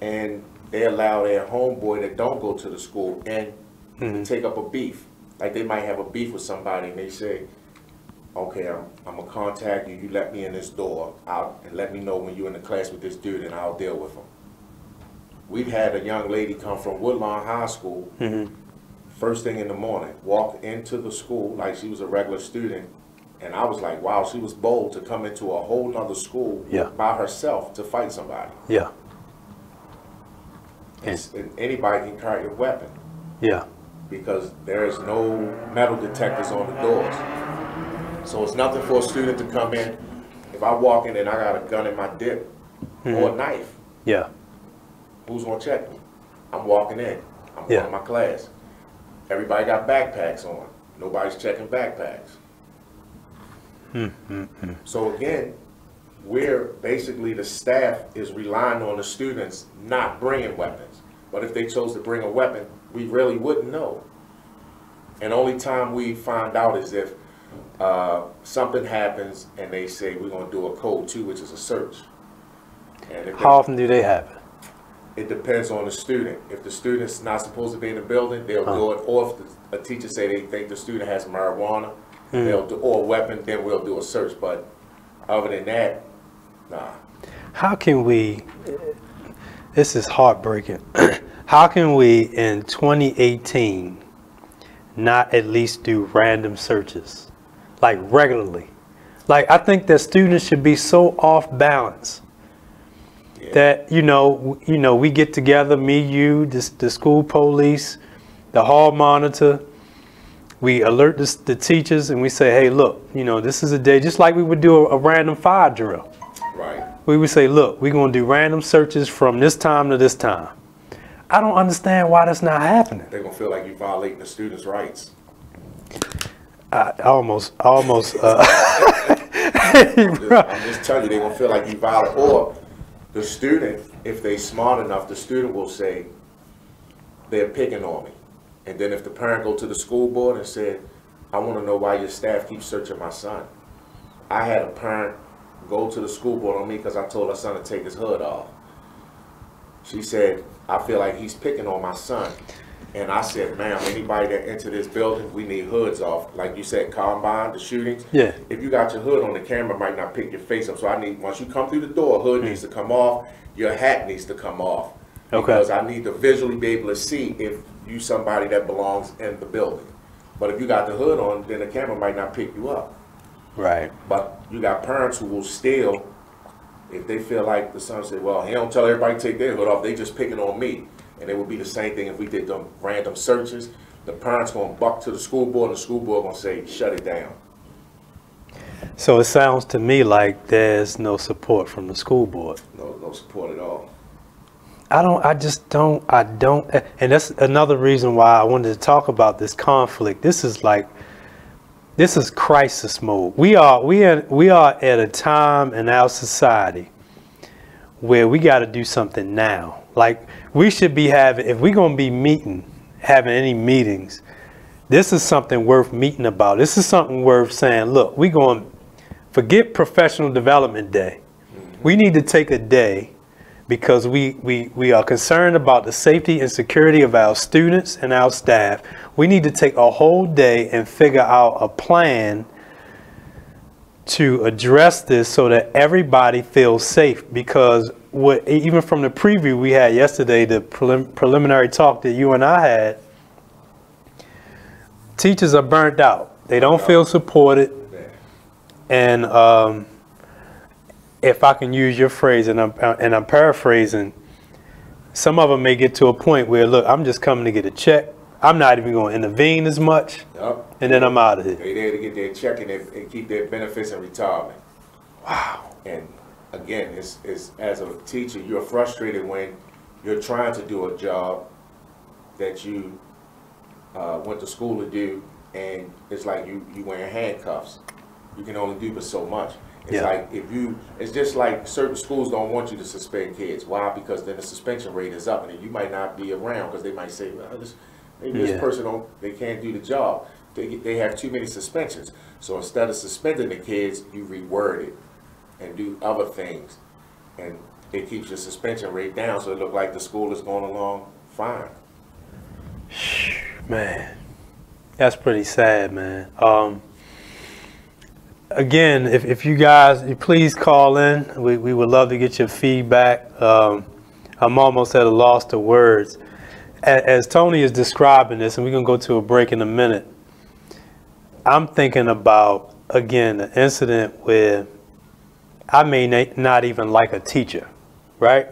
and they allow their homeboy that don't go to the school and to take up a beef. Like they might have a beef with somebody and they say, okay, I'm gonna contact you, you let me in this door out and let me know when you're in the class with this dude and I'll deal with him. We've had a young lady come from Woodlawn High School, first thing in the morning, walked into the school like she was a regular student, and I was like, wow, she was bold to come into a whole nother school by herself to fight somebody. Yeah. And anybody can carry a weapon. Yeah. Because there is no metal detectors on the doors. So it's nothing for a student to come in. If I walk in and I got a gun in my dip or a knife, who's gonna check me? I'm walking in. I'm going to my class. Everybody got backpacks on. Nobody's checking backpacks. So again, we're basically, the staff is relying on the students not bringing weapons. But if they chose to bring a weapon, we really wouldn't know. And only time we find out is if something happens and they say we're going to do a code 2, which is a search. And if how often do they happen? It depends on the student. If the student's not supposed to be in the building, they'll do it. Or if a teacher say they think the student has marijuana, they'll do, or a weapon, then we'll do a search. But other than that, nah. How can we, this is heartbreaking, how can we in 2018 not at least do random searches, like regularly? Like, I think that students should be so off balance that, you know, we get together, me, you, the school police, the hall monitor, we alert the teachers and we say, hey, look, you know, this is a day, just like we would do a random fire drill. Right. We would say, look, we're going to do random searches from this time to this time. I don't understand why that's not happening. They're going to feel like you're violating the students' rights. Almost. I'm just telling you, they're going to feel like you violate. Or the student, if they smart enough, the student will say, they're picking on me. And then if the parent go to the school board and said, I want to know why your staff keeps searching my son. I had a parent go to the school board on me because I told her son to take his hood off. She said, I feel like he's picking on my son. And I said, ma'am, anybody that enter this building, we need hoods off. Like you said, Columbine, the shootings. Yeah. If you got your hood on, the camera might not pick your face up. So I need, once you come through the door, hood needs to come off, your hat needs to come off. Okay. Because I need to visually be able to see if you somebody that belongs in the building. But if you got the hood on, then the camera might not pick you up. Right. But you got parents who will still, if they feel like the son said, well, he don't tell everybody to take their hood off, they just picking on me. And it would be the same thing if we did them random searches. The parents gonna buck to the school board, and the school board gonna say, shut it down. So it sounds to me like there's no support from the school board. No support at all. I don't, and that's another reason why I wanted to talk about this conflict. This is crisis mode. We are at a time in our society where we got to do something now. Like, we should be having, if we're going to be having any meetings, this is something worth meeting about. This is something worth saying, look, we're going to forget Professional Development Day. We need to take a day because we are concerned about the safety and security of our students and our staff. We need to take a whole day and figure out a plan to address this so that everybody feels safe, because even from the preview we had yesterday, the preliminary talk that you and I had, teachers are burnt out. They don't feel supported. And if I can use your phrase, and I'm paraphrasing, some of them may get to a point where, look, I'm just coming to get a check. I'm not even going to intervene as much, and then I'm out of here. They're there to get their check and keep their benefits in retirement. Wow. And again, it's as a teacher, you're frustrated when you're trying to do a job that you went to school to do, and it's like you wearing handcuffs. You can only do but so much. It's like it's just like certain schools don't want you to suspend kids. Why? Because then the suspension rate is up, and then you might not be around because they might say, well, maybe this person they can't do the job. They have too many suspensions. So instead of suspending the kids, you reword it and do other things, and it keeps your suspension rate down. So it looks like the school is going along fine. Man, that's pretty sad, man. Again, if you guys, please call in. We would love to get your feedback. I'm almost at a loss of words. As Tony is describing this, and we're going to go to a break in a minute, I'm thinking about, again, an incident where I may not even like a teacher, right?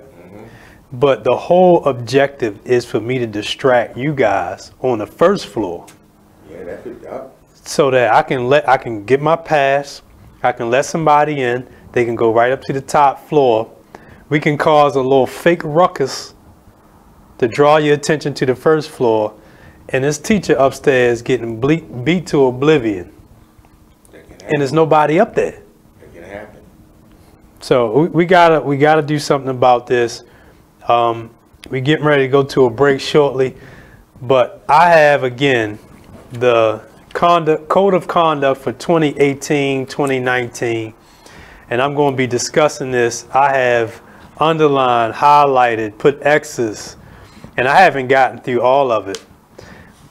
But the whole objective is for me to distract you guys on the first floor. Yeah, that could so that I can get my pass, I can let somebody in, they can go right up to the top floor. We can cause a little fake ruckus to draw your attention to the first floor, and this teacher upstairs getting beat to oblivion. And there's nobody up there. That can happen. So we gotta do something about this. We're getting ready to go to a break shortly, but I have again the Code of Conduct for 2018-2019, and I'm going to be discussing this. I have underlined, highlighted, put X's, and I haven't gotten through all of it.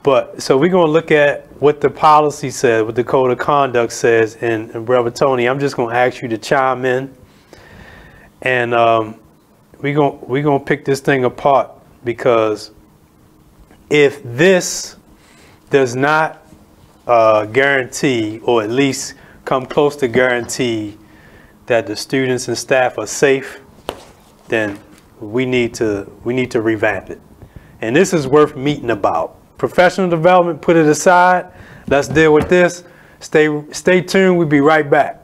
But so we're going to look at what the policy says, what the Code of Conduct says, and Brother Tony, I'm just going to ask you to chime in, and we're going to pick this thing apart, because if this does not guarantee, or at least come close to guarantee, that the students and staff are safe, then we need to revamp it. And this is worth meeting about. Professional development, put it aside. Let's deal with this. Stay tuned. We'll be right back.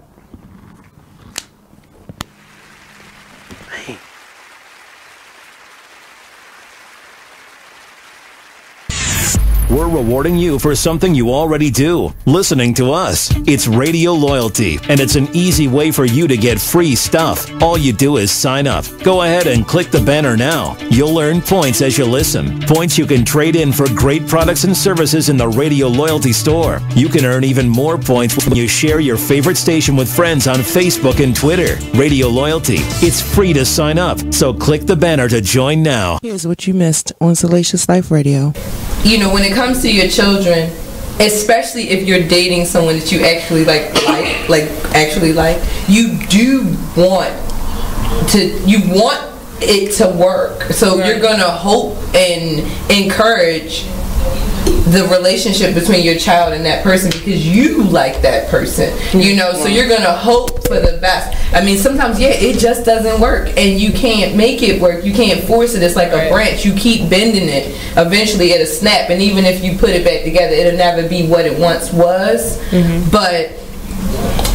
We're rewarding you for something you already do, listening to us. It's Radio Loyalty, and it's an easy way for you to get free stuff. All you do is sign up. Go ahead and click the banner now. You'll earn points as you listen. Points you can trade in for great products and services in the Radio Loyalty store. You can earn even more points when you share your favorite station with friends on Facebook and Twitter. Radio Loyalty. It's free to sign up, so click the banner to join now. Here's what you missed on Salacious Life Radio. You know, when it comes to your children, especially if you're dating someone that you actually like, you do want it to work. So you're gonna hope and encourage the relationship between your child and that person because you like that person, you know, so you're gonna hope for the best. I mean, sometimes, yeah, it just doesn't work and you can't make it work. You can't force it. It's like a branch. You keep bending it. Eventually it'll snap, and even if you put it back together, it'll never be what it once was. But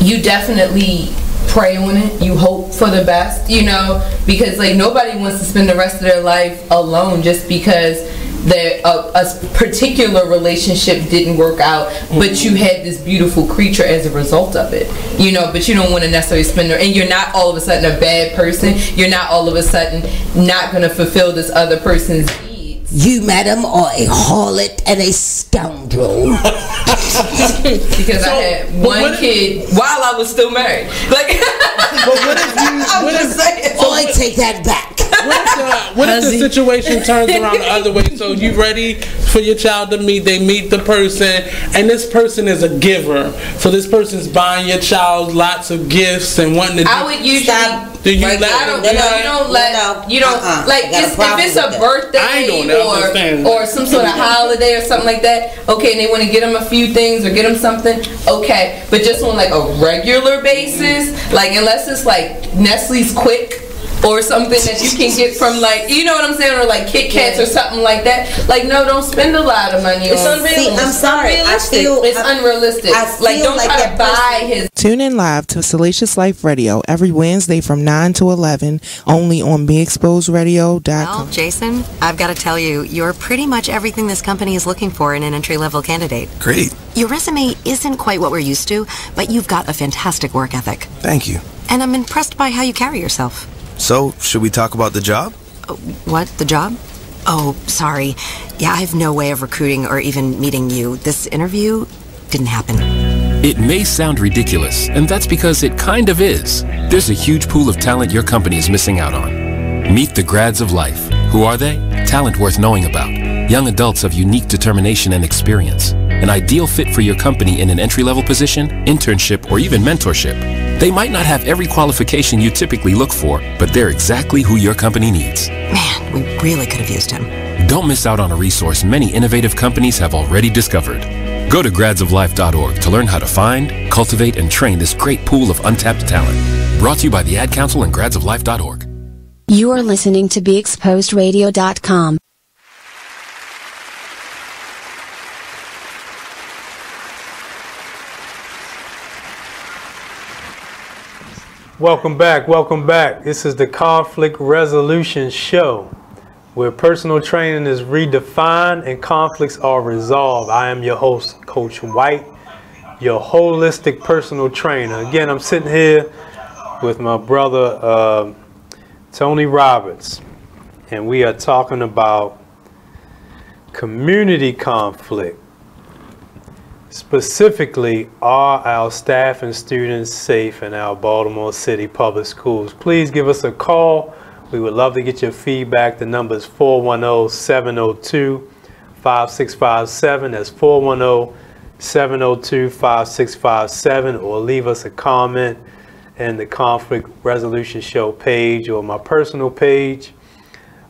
you definitely pray on it. You hope for the best, you know, because like nobody wants to spend the rest of their life alone just because a particular relationship didn't work out, but you had this beautiful creature as a result of it, you know. But you don't want to necessarily spend and you're not all of a sudden a bad person. You're not all of a sudden not going to fulfill this other person's needs. You, madam, are a harlot and a scoundrel. Because I had one kid while I was still married. Like, I take that back. what if the situation turns around the other way? So you ready for your child to meet? They meet the person, and this person is a giver. So this person's buying your child lots of gifts and wanting to. I would usually. Do you like, let I don't, you don't like if it's a birthday or some sort of holiday or something like that. Okay, and they want to get them a few things or get them something. Okay, but just on like a regular basis, like unless it's like Nestle's Quick or something that you can get from like, you know what I'm saying, or like Kit Kats or something like that. Like, no, don't spend a lot of money on. I'm sorry. It's unrealistic. Like, don't try to buy his. Tune in live to Salacious Life Radio every Wednesday from 9 to 11, only on BeExposedRadio.com. Well, Jason, I've got to tell you, you're pretty much everything this company is looking for in an entry-level candidate. Great. Your resume isn't quite what we're used to, but you've got a fantastic work ethic. Thank you. And I'm impressed by how you carry yourself. So, should we talk about the job? What? The job? Oh, sorry. Yeah, I have no way of recruiting or even meeting you. This interview didn't happen. It may sound ridiculous, and that's because it kind of is. There's a huge pool of talent your company is missing out on. Meet the grads of life. Who are they? Talent worth knowing about. Young adults of unique determination and experience. An ideal fit for your company in an entry-level position, internship, or even mentorship. They might not have every qualification you typically look for, but they're exactly who your company needs. Man, we really could have used him. Don't miss out on a resource many innovative companies have already discovered. Go to gradsoflife.org to learn how to find, cultivate, and train this great pool of untapped talent. Brought to you by the Ad Council and gradsoflife.org. You are listening to BeExposedRadio.com. Welcome back, welcome back. This is the Conflict Resolution Show, where personal training is redefined and conflicts are resolved. I am your host, Coach White, your holistic personal trainer. Again, I'm sitting here with my brother, Tony Roberts, and we are talking about community conflict. Specifically, are our staff and students safe in our Baltimore City public schools? Please give us a call. We would love to get your feedback. The number is 410-702-5657. That's 410-702-5657. Or leave us a comment in the Conflict Resolution Show page or my personal page.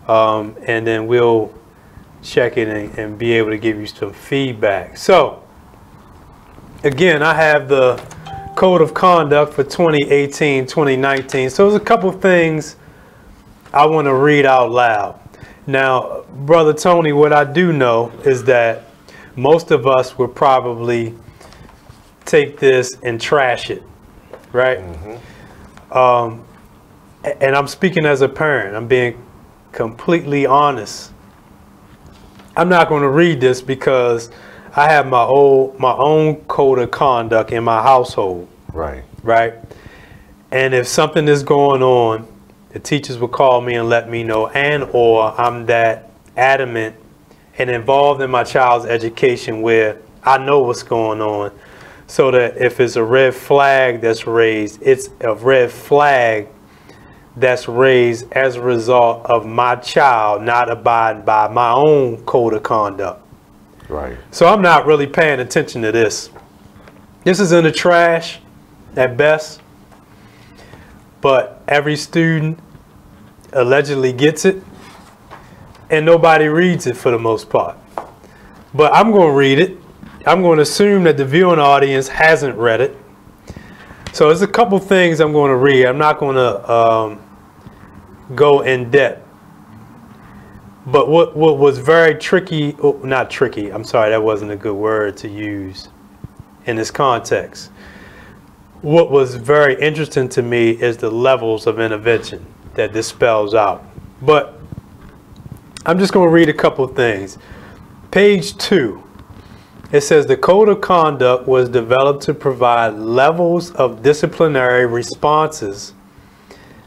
And then we'll check it and be able to give you some feedback. So, again, I have the Code of Conduct for 2018-2019. So there's a couple things I want to read out loud. Now, Brother Tony, what I do know is that most of us would probably take this and trash it, right? Mm-hmm. And I'm speaking as a parent. I'm being completely honest. I'm not going to read this because I have my own code of conduct in my household. Right. And if something is going on, the teachers will call me and let me know, or I'm that adamant and involved in my child's education where I know what's going on, so that if it's a red flag that's raised, it's a red flag that's raised as a result of my child not abiding by my own code of conduct. Right. So I'm not really paying attention to this. This is in the trash at best, but every student allegedly gets it and nobody reads it for the most part. But I'm going to read it. I'm going to assume that the viewing audience hasn't read it. So there's a couple things I'm going to read. I'm not going to go in depth. But what was very tricky, not tricky, I'm sorry, that wasn't a good word to use in this context. What was very interesting to me is the levels of intervention that this spells out. But I'm just going to read a couple of things. Page 2, it says the Code of Conduct was developed to provide levels of disciplinary responses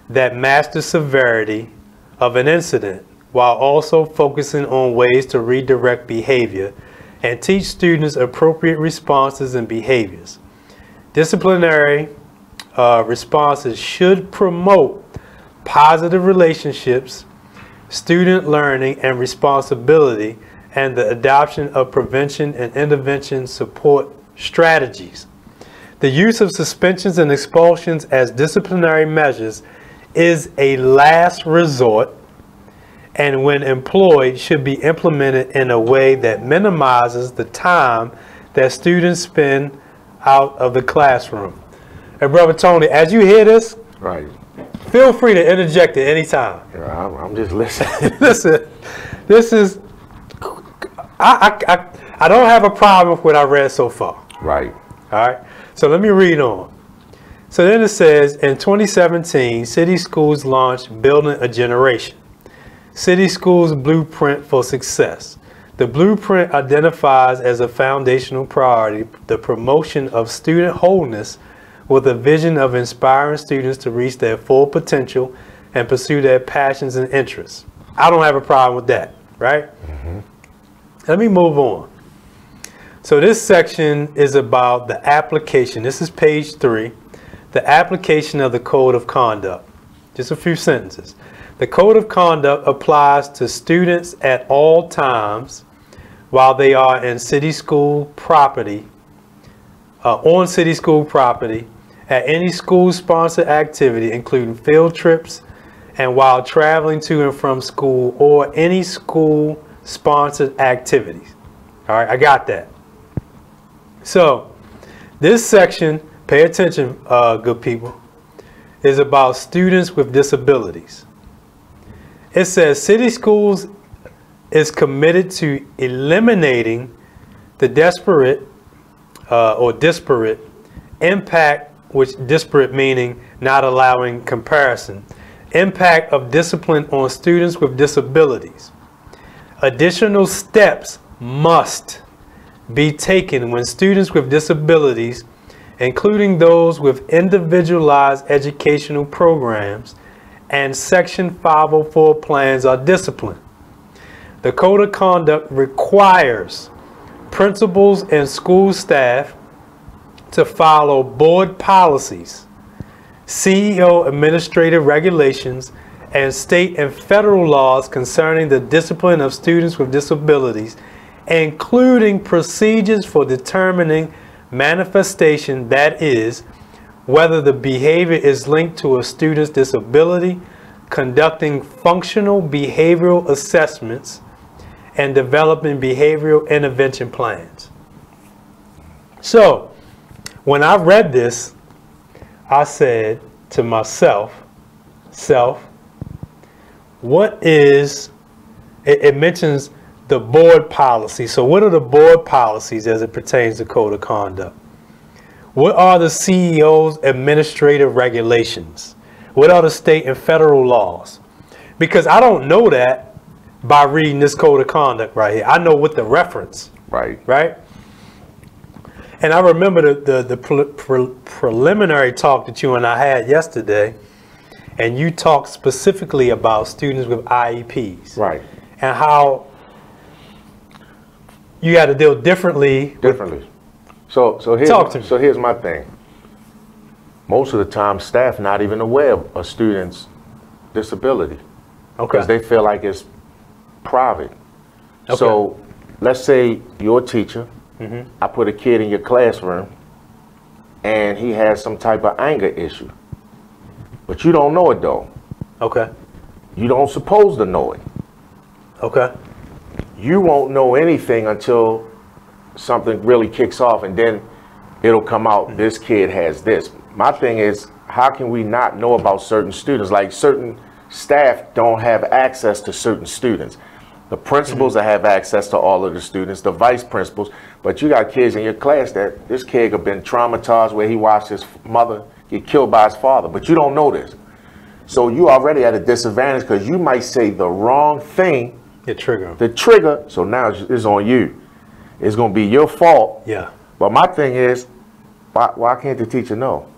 that match the severity of an incident, while also focusing on ways to redirect behavior and teach students appropriate responses and behaviors. Disciplinary responses should promote positive relationships, student learning and responsibility, and the adoption of prevention and intervention support strategies. The use of suspensions and expulsions as disciplinary measures is a last resort, and when employed should be implemented in a way that minimizes the time that students spend out of the classroom. Hey, Brother Tony, as you hear this, right, feel free to interject at any time. Yeah, I'm just listening. Listen, this is, I don't have a problem with what I read so far. Right. All right. So let me read on. So then it says, in 2017, City Schools launched Building a Generation, City Schools Blueprint for Success. The blueprint identifies as a foundational priority the promotion of student wholeness with a vision of inspiring students to reach their full potential and pursue their passions and interests. I don't have a problem with that, right? Mm-hmm. Let me move on. So this section is about the application. This is page 3, the application of the Code of Conduct. Just a few sentences. The Code of Conduct applies to students at all times while they are in city school property, on city school property, at any school-sponsored activity, including field trips, and while traveling to and from school or any school-sponsored activities. All right, I got that. So this section, pay attention, good people, is about students with disabilities. It says City Schools is committed to eliminating the disparate impact, which disparate meaning not allowing comparison, impact of discipline on students with disabilities. Additional steps must be taken when students with disabilities, including those with individualized educational programs and Section 504 plans, are disciplined. The Code of Conduct requires principals and school staff to follow board policies, CEO administrative regulations, and state and federal laws concerning the discipline of students with disabilities, including procedures for determining manifestation, that is, whether the behavior is linked to a student's disability, conducting functional behavioral assessments, and developing behavioral intervention plans. So, when I read this, I said to myself, what is, it mentions the board policy. So what are the board policies as it pertains to Code of Conduct? What are the CEO's administrative regulations? What are the state and federal laws? Because I don't know that by reading this Code of Conduct right here. I know what the reference. Right. Right? And I remember the preliminary talk that you and I had yesterday, and you talked specifically about students with IEPs. Right. And how you got to deal differently. So here's my thing. Most of the time, staff not even aware of a student's disability. Okay. Because they feel like it's private. Okay. So let's say you're a teacher. Mm-hmm. I put a kid in your classroom and he has some type of anger issue. But you don't know it though. Okay. You don't supposed to know it. Okay. You won't know anything until something really kicks off, and then it'll come out, this kid has this. My thing is, how can we not know about certain students? Like certain staff don't have access to certain students. The principals that have access to all of the students, the vice principals, but you got kids in your class that this kid have been traumatized where he watched his mother get killed by his father, but you don't know this. So you already at a disadvantage because you might say the wrong thing. The trigger. So now it's on you. It's going to be your fault. Yeah. But my thing is, why can't the teacher know?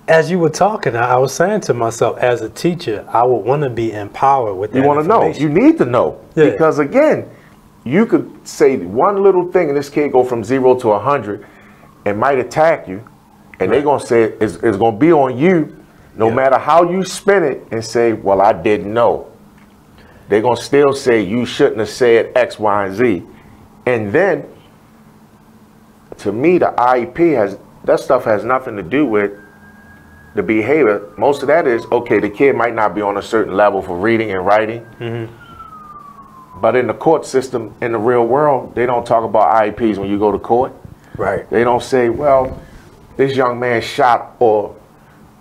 As you were talking, I was saying to myself, as a teacher, I would want to be empowered with that. You want to know. You need to know. Yeah. Because again, you could say one little thing and this kid go from 0 to 100 and might attack you. And they're going to say it's going to be on you No matter how you spin it and say, well, I didn't know, they're going to still say you shouldn't have said X, Y, and Z. And then, to me, the IEP that stuff has nothing to do with the behavior. Most of that is, okay, the kid might not be on a certain level for reading and writing. But in the court system, in the real world, they don't talk about IEPs when you go to court. Right. They don't say, well, this young man shot, or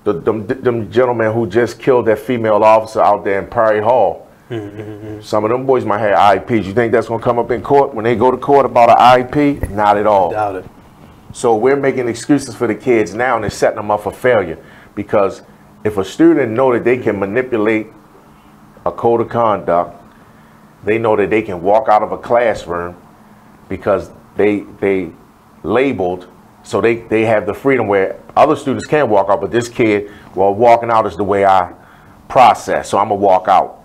them gentlemen who just killed that female officer out there in Perry Hall. Some of them boys might have IEPs. You think that's going to come up in court when they go to court about an IEP? Not at all. Doubt it. So we're making excuses for the kids now, and they're setting them up for failure. Because if a student know that they can manipulate a code of conduct, they know that they can walk out of a classroom because they labeled, so they have the freedom where other students can't walk out, but this kid, well, walking out is the way I process, so I'm gonna walk out.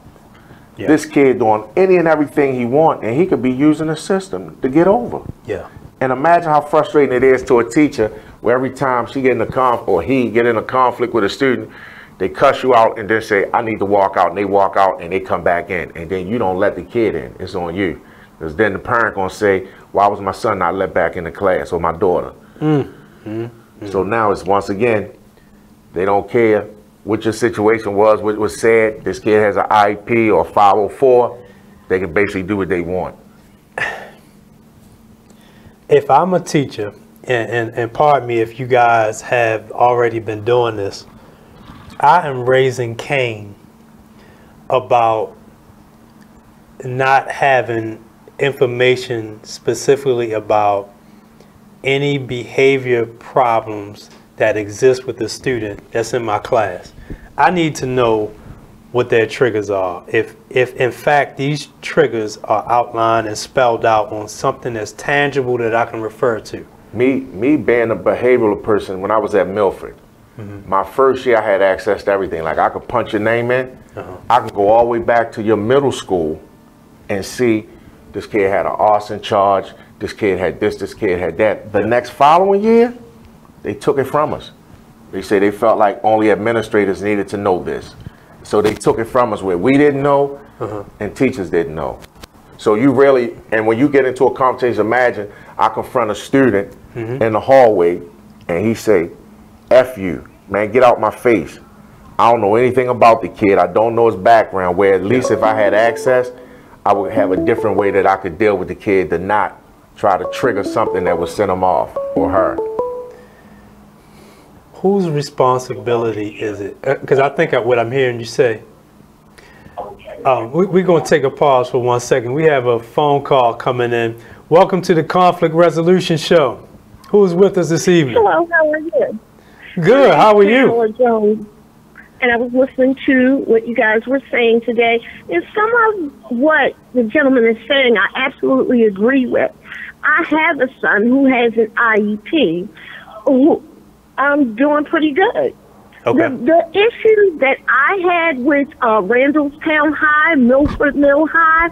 Yeah. This kid doing any and everything he wants, and he could be using the system to get over. Yeah. And imagine how frustrating it is to a teacher where every time she get in a he get in a conflict with a student, they cuss you out and then say, I need to walk out, and they walk out and they come back in, and then you don't let the kid in. It's on you. Because then the parent gonna say, why was my son not let back in the class, or my daughter? So now it's, once again, they don't care what your situation was, what was said. This kid has an IEP or 504. They can basically do what they want. If I'm a teacher, and pardon me if you guys have already been doing this, I am raising Cain about not having information specifically about any behavior problems that exist with the student that's in my class. I need to know what their triggers are. If in fact these triggers are outlined and spelled out on something that's tangible that I can refer to. Me being a behavioral person, when I was at Milford, my first year I had access to everything. Like, I could punch your name in. I could go all the way back to your middle school and see this kid had an arson charge, this kid had this kid had that. The next following year, they took it from us. They say they felt like only administrators needed to know this. So they took it from us where we didn't know and teachers didn't know. So you really, and when you get into a conversation, imagine I confront a student in the hallway and he say, F you, man, get out my face. I don't know anything about the kid. I don't know his background, where at least if I had access, I would have a different way that I could deal with the kid to not try to trigger something that would send him off, or her. Whose responsibility is it? Because I think what I'm hearing you say, we're going to take a pause for 1 second. We have a phone call coming in. Welcome to the Conflict Resolution Show. Who's with us this evening? Hello, how are you? Good, how are you? Jones, and I was listening to what you guys were saying today. And some of what the gentleman is saying, I absolutely agree with. I have a son who has an IEP. I'm doing pretty good. Okay. The issue that I had with Randallstown High, Milford Mill High,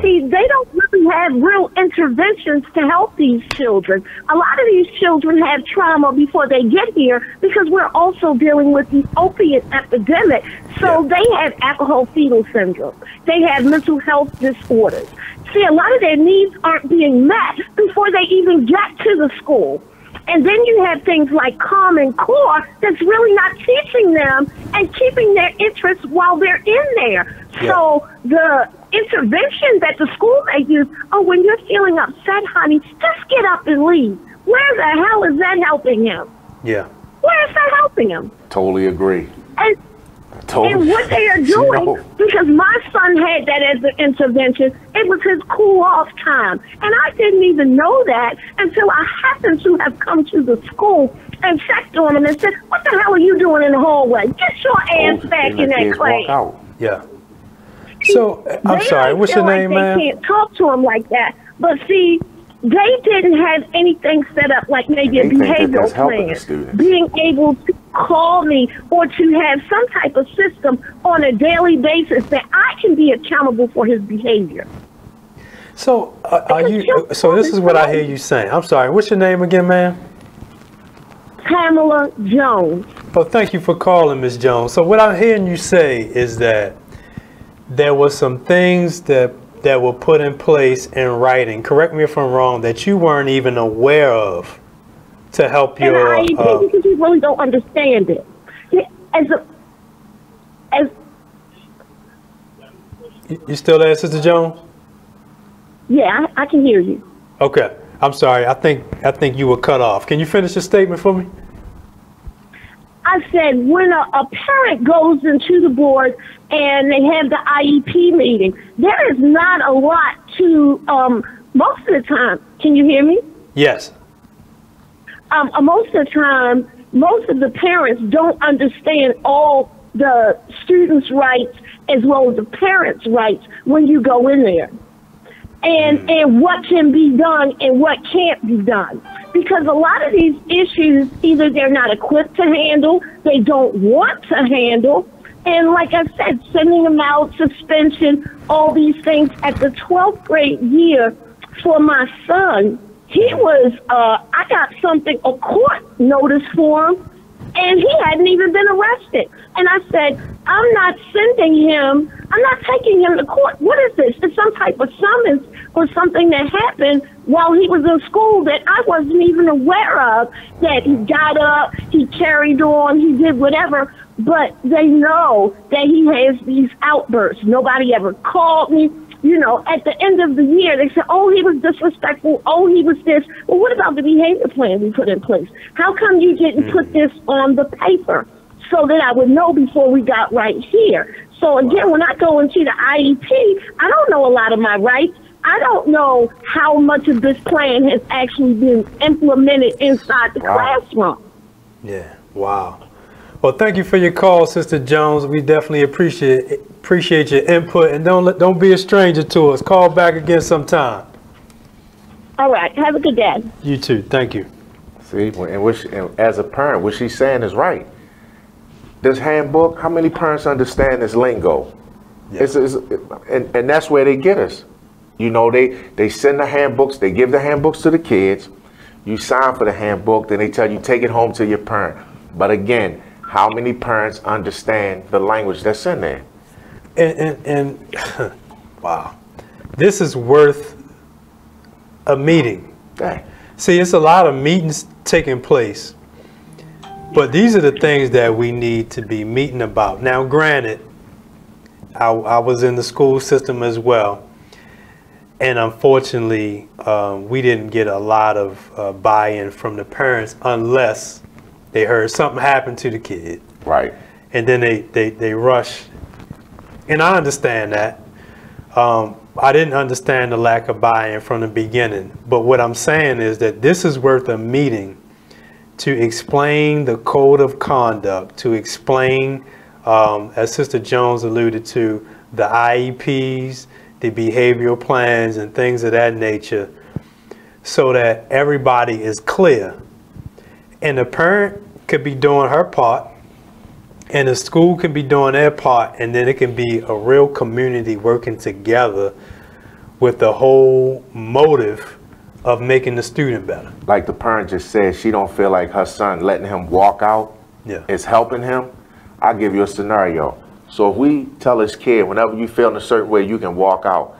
see, they don't really have real interventions to help these children. A lot of these children have trauma before they get here because we're also dealing with the opiate epidemic. So they have alcohol fetal syndrome. They have mental health disorders. See, a lot of their needs aren't being met before they even get to the school. And then you have things like Common Core that's really not teaching them and keeping their interest while they're in there. Yeah. So the intervention that the school may use, when you're feeling upset, honey, just get up and leave. Where the hell is that helping him? Yeah. Where is that helping him? Totally agree. And what they are doing, because my son had that as an intervention, it was his cool-off time. And I didn't even know that until I happened to have come to the school and checked on him and said, what the hell are you doing in the hallway? Get your ass back in that class. Yeah. So, I'm sorry, what's your name, man? They can't talk to him like that. But see, they didn't have anything set up like maybe a behavioral plan, being able to call me or to have some type of system on a daily basis that I can be accountable for his behavior. So so this is what I hear you saying. I'm sorry, what's your name again, ma'am? Pamela Jones. Well, thank you for calling, Ms. Jones. So what I'm hearing you say is that there were some things that were put in place in writing, correct me if I'm wrong, that you weren't even aware of to help your... And because you really don't understand it. You still there, Sister Jones? Yeah, I can hear you. Okay. I'm sorry. I think you were cut off. Can you finish your statement for me? I said when a parent goes into the board and they have the IEP meeting, there is not a lot to, most of the time, can you hear me? Yes. Most of the time, most of the parents don't understand all the students' rights as well as the parents' rights when you go in there. And what can be done and what can't be done. Because a lot of these issues, either they're not equipped to handle, they don't want to handle, and like I said, sending them out, suspension, all these things. At the 12th grade year for my son, he was, I got a court notice for him, and he hadn't even been arrested. And I said, I'm not taking him to court. What is this? It's some type of summons or something that happened while he was in school that I wasn't even aware of, that he got up, he carried on, he did whatever, but they know that he has these outbursts. Nobody ever called me. You know, at the end of the year, they said, oh, he was disrespectful. Oh, he was this. Well, what about the behavior plan we put in place? How come you didn't put this on the paper so that I would know before we got right here? So, again, when I go into the IEP, I don't know a lot of my rights. I don't know how much of this plan has actually been implemented inside the classroom. Yeah, wow. Well, thank you for your call, Sister Jones. We definitely appreciate your input, and don't be a stranger to us. Call back again sometime. All right. Have a good day. You too. Thank you. See, and as a parent, what she's saying is right. This handbook, how many parents understand this lingo? Yeah. And that's where they get us. You know, they send the handbooks, they give the handbooks to the kids. You sign for the handbook, then they tell you take it home to your parent. But again, how many parents understand the language that's in there? And wow, this is worth a meeting. Dang. See, it's a lot of meetings taking place, but these are the things that we need to be meeting about. Now, granted, I was in the school system as well, and unfortunately, we didn't get a lot of buy-in from the parents unless they heard something happened to the kid. Right. And then they rush. And I understand that. I didn't understand the lack of buy-in from the beginning. But what I'm saying is that this is worth a meeting to explain the code of conduct, to explain, as Sister Jones alluded to, the IEPs, the behavioral plans, and things of that nature, so that everybody is clear. And the parent could be doing her part, and the school can be doing their part, and then it can be a real community working together with the whole motive of making the student better. Like the parent just said, she don't feel like her son letting him walk out is helping him. I'll give you a scenario. So if we tell this kid, whenever you feel in a certain way, you can walk out.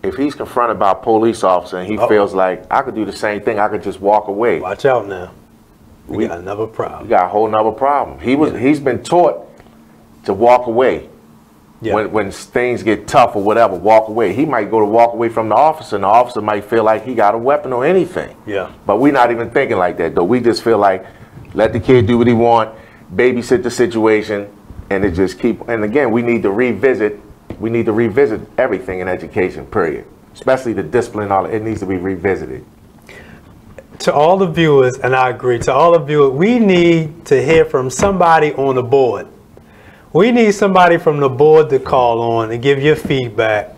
If he's confronted by a police officer and he feels like, I could do the same thing, I could just walk away. Watch out now. We got another problem. We got a whole nother problem. He's been taught to walk away. When things get tough or whatever, walk away. He might go to walk away from the officer, and the officer might feel like he got a weapon or anything. Yeah. But we're not even thinking like that, though. We just feel like, let the kid do what he want, babysit the situation, and it just keep. And again, we need to revisit everything in education, period. Especially the discipline, it needs to be revisited. To all the viewers, and I agree, to all the viewers, we need to hear from somebody on the board. We need somebody from the board to call on and give your feedback,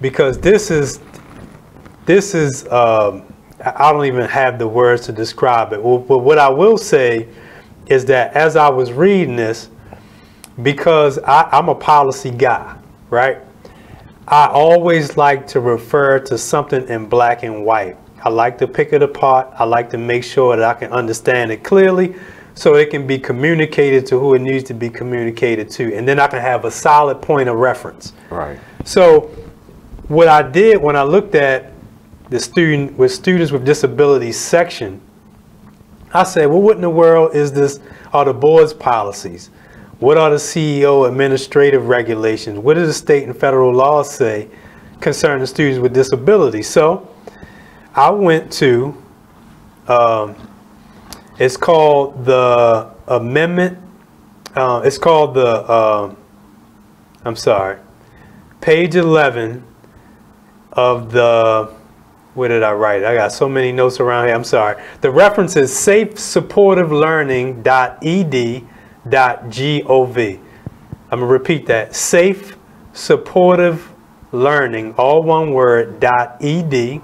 because this is I don't even have the words to describe it. But what I will say is that as I was reading this, because I'm a policy guy, right? I always like to refer to something in black and white. I like to pick it apart. I like to make sure that I can understand it clearly so it can be communicated to who it needs to be communicated to, and then I can have a solid point of reference. Right. So what I did when I looked at the students with disabilities section, I said, well, what in the world are the board's policies? What are the CEO administrative regulations? What do the state and federal laws say concerning students with disabilities? So I went to, it's called the amendment, it's called the, I'm sorry, page 11 of the, where did I write it? I got so many notes around here, I'm sorry. The reference is safesupportivelearning.ed.gov. I'm gonna repeat that, safe supportive learning, all one word, .ed.gov,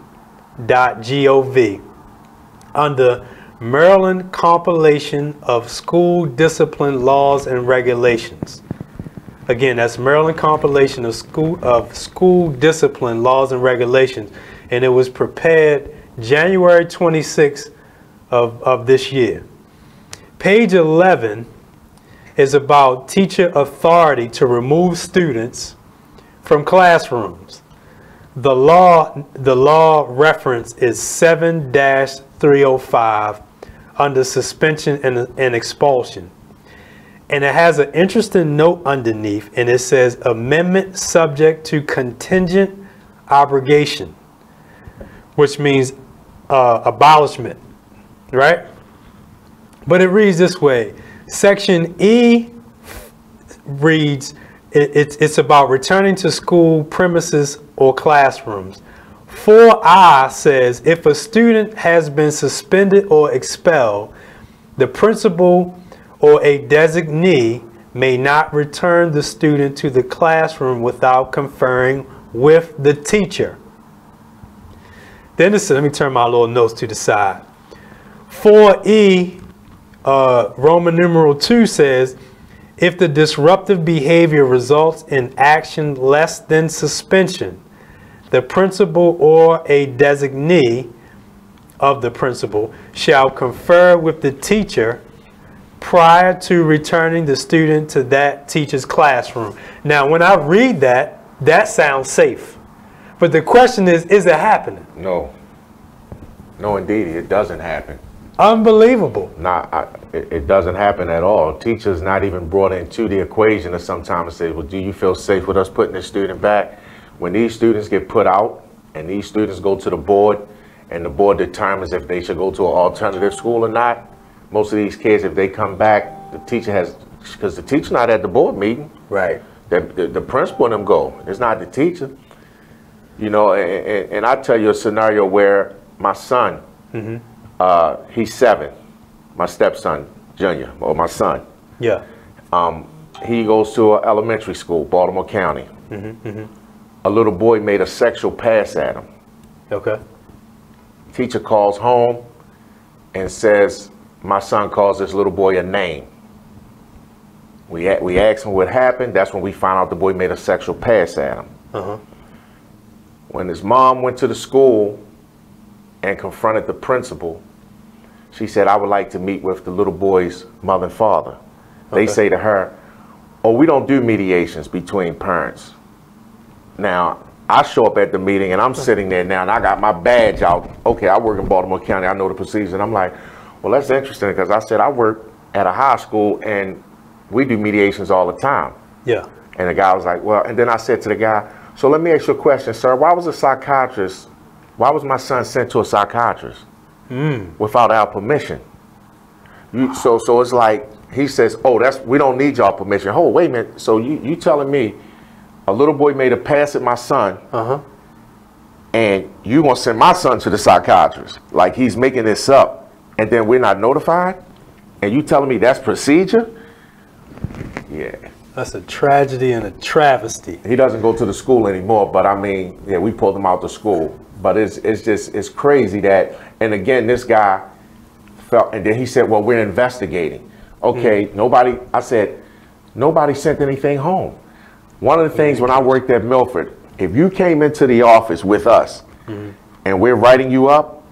under Maryland compilation of school discipline laws and regulations. Again, that's Maryland compilation of school discipline laws and regulations, and it was prepared January 26th of this year. Page 11 is about teacher authority to remove students from classrooms. The law reference is 7-305 under suspension and expulsion. And it has an interesting note underneath, and it says amendment subject to contingent abrogation, which means abolishment, right? But it reads this way. Section E reads, it's about returning to school premises or classrooms. 4I says if a student has been suspended or expelled, the principal or a designee may not return the student to the classroom without conferring with the teacher. Then it says, let me turn my little notes to the side. 4E, Roman numeral 2 says, if the disruptive behavior results in action less than suspension, the principal or a designee of the principal shall confer with the teacher prior to returning the student to that teacher's classroom. Now, when I read that, that sounds safe. But the question is it happening? No. No, indeed, it doesn't happen. Unbelievable. It doesn't happen at all. Teachers not even brought into the equation to sometimes say, well, do you feel safe with us putting this student back? When these students get put out and these students go to the board and the board determines if they should go to an alternative school or not, most of these kids, if they come back, the teacher has, because the teacher's not at the board meeting. Right. The principal and them go. It's not the teacher. You know, and I tell you a scenario where my son, he's 7, my stepson, Junior, or my son. Yeah. He goes to an elementary school, Baltimore County. A little boy made a sexual pass at him. Okay. Teacher calls home and says, my son calls this little boy a name. We asked him what happened. That's when we found out the boy made a sexual pass at him. When his mom went to the school and confronted the principal, she said, I would like to meet with the little boy's mother and father. They say to her, oh, we don't do mediations between parents. Now, I show up at the meeting and I'm sitting there now and I got my badge out. Okay, I work in Baltimore County, I know the procedures. And I'm like, well, that's interesting because I said I work at a high school and we do mediations all the time. Yeah. And the guy was like, well, and then I said to the guy, so let me ask you a question, sir. Why was my son sent to a psychiatrist without our permission? So it's like, he says, oh, we don't need y'all permission. Oh, wait a minute. So you telling me a little boy made a pass at my son and you gonna send my son to the psychiatrist like he's making this up and then we're not notified? And you telling me that's procedure? Yeah. That's a tragedy and a travesty. He doesn't go to the school anymore, but I mean, yeah, we pulled him out the school. But it's crazy that, and again, this guy felt, and then he said, well, we're investigating. Okay, nobody sent anything home. One of the things when I worked at Milford, if you came into the office with us and we're writing you up,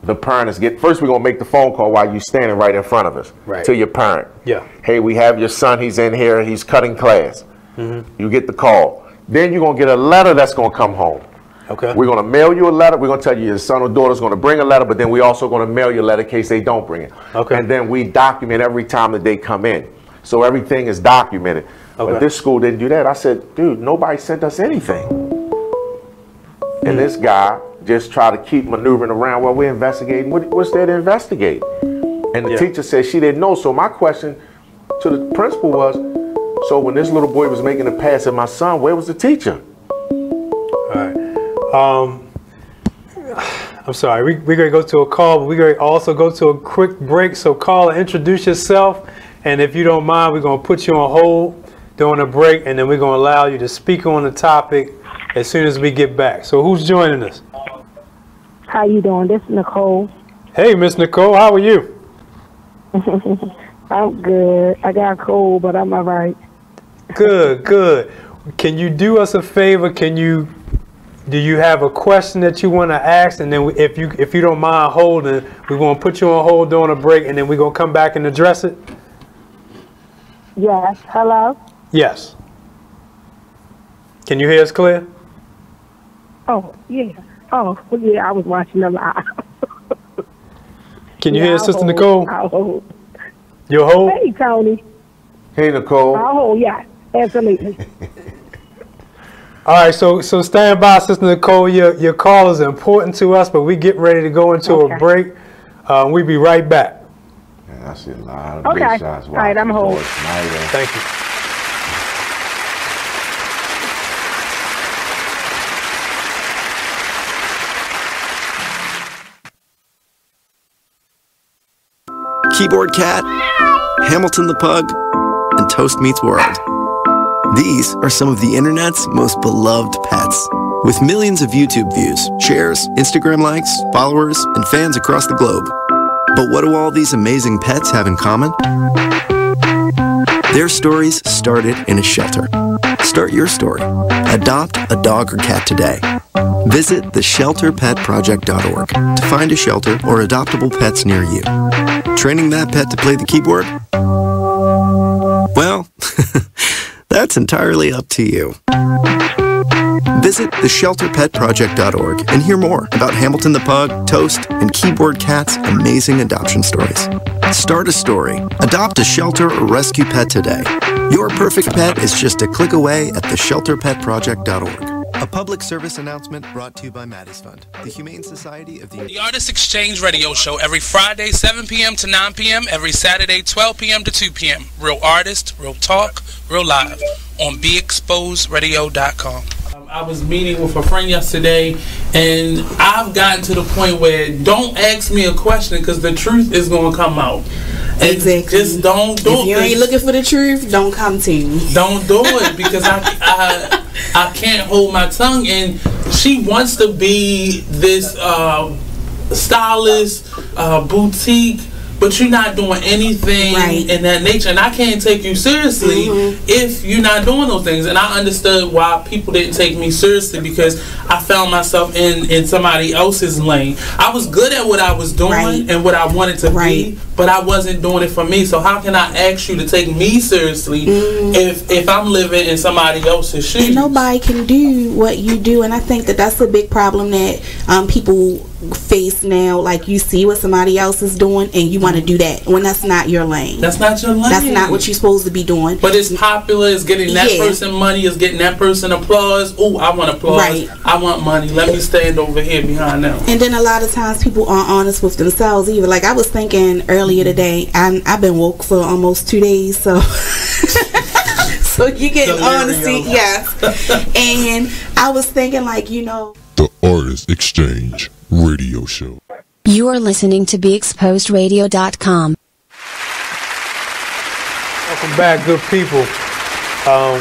the parent is first we're going to make the phone call while you're standing right in front of us to your parent. Yeah. Hey, we have your son, he's in here, he's cutting class. You get the call. Then you're going to get a letter that's going to come home. Okay. We're going to mail you a letter. We're going to tell you your son or daughter's going to bring a letter, but then we also going to mail you a letter in case they don't bring it. Okay. And then we document every time that they come in. So everything is documented. Okay. But this school didn't do that. I said, dude, nobody sent us anything. And this guy just tried to keep maneuvering around while we're investigating. What's there to investigate? And the teacher said she didn't know. So my question to the principal was, so when this little boy was making a pass at my son, where was the teacher? All right. I'm sorry, we're going to go to a call, but we're going to also go to a quick break. So caller, introduce yourself. And if you don't mind, we're going to put you on hold during a break, and then we're going to allow you to speak on the topic as soon as we get back. So who's joining us? How you doing? This is Nicole. Hey, Miss Nicole, how are you? I'm good. I got a cold, but I'm all right. Good, good. Can you do us a favor? Do you have a question that you want to ask? And then if you don't mind holding, we're going to put you on hold during a break, and then we're going to come back and address it? Yes. Hello? Yes. Can you hear us clear? Oh, yeah. Oh, yeah, I was watching the live. Can you hear us, Sister Nicole? I'll hold. You'll hold? Hey, Tony. Hey, Nicole. I'll hold, yeah. Absolutely. All right, so stand by, Sister Nicole. Your call is important to us, but we get ready to go into a break. We'll be right back. Yeah, I see a lot of big shots. All right, I'm holding. Thank you. Keyboard Cat, Hamilton the Pug, and Toast Meets World. These are some of the internet's most beloved pets. With millions of YouTube views, shares, Instagram likes, followers, and fans across the globe. But what do all these amazing pets have in common? Their stories started in a shelter. Start your story. Adopt a dog or cat today. Visit theshelterpetproject.org to find a shelter or adoptable pets near you. Training that pet to play the keyboard? Well, that's entirely up to you. Visit theshelterpetproject.org and hear more about Hamilton the Pug, Toast, and Keyboard Cat's amazing adoption stories. Start a story, adopt a shelter or rescue pet today. Your perfect pet is just a click away at theshelterpetproject.org. A public service announcement brought to you by Maddie's Fund, the Humane Society of the Artist Exchange Radio Show every Friday, 7 p.m. to 9 p.m., every Saturday, 12 p.m. to 2 p.m. Real artist, real talk, real live on BeExposedRadio.com. I was meeting with a friend yesterday, and I've gotten to the point where don't ask me a question because the truth is going to come out. Exactly. Just don't do it. If you ain't looking for the truth, don't come to me. Don't do it because I can't hold my tongue. And she wants to be this stylist, boutique, but you're not doing anything in that nature, and I can't take you seriously if you're not doing those things. And I understood why people didn't take me seriously because I found myself in somebody else's lane. I was good at what I was doing and what I wanted to be, but I wasn't doing it for me. So how can I ask you to take me seriously if I'm living in somebody else's shoes? And nobody can do what you do, and I think that that's a big problem that people face now. Like, you see what somebody else is doing and you want to do that when that's not your lane. That's not your lane. That's not what you're supposed to be doing. But it's popular, it's getting that person money, it's getting that person applause. Oh, I want applause. I want money. Let me stand over here behind them. And then a lot of times people aren't honest with themselves either. Like, I was thinking earlier today, I've been woke for almost 2 days, so so you get honesty, yes. And I was thinking, like, The Artist Exchange Radio Show. You are listening to BeExposedRadio.com. Welcome back, good people.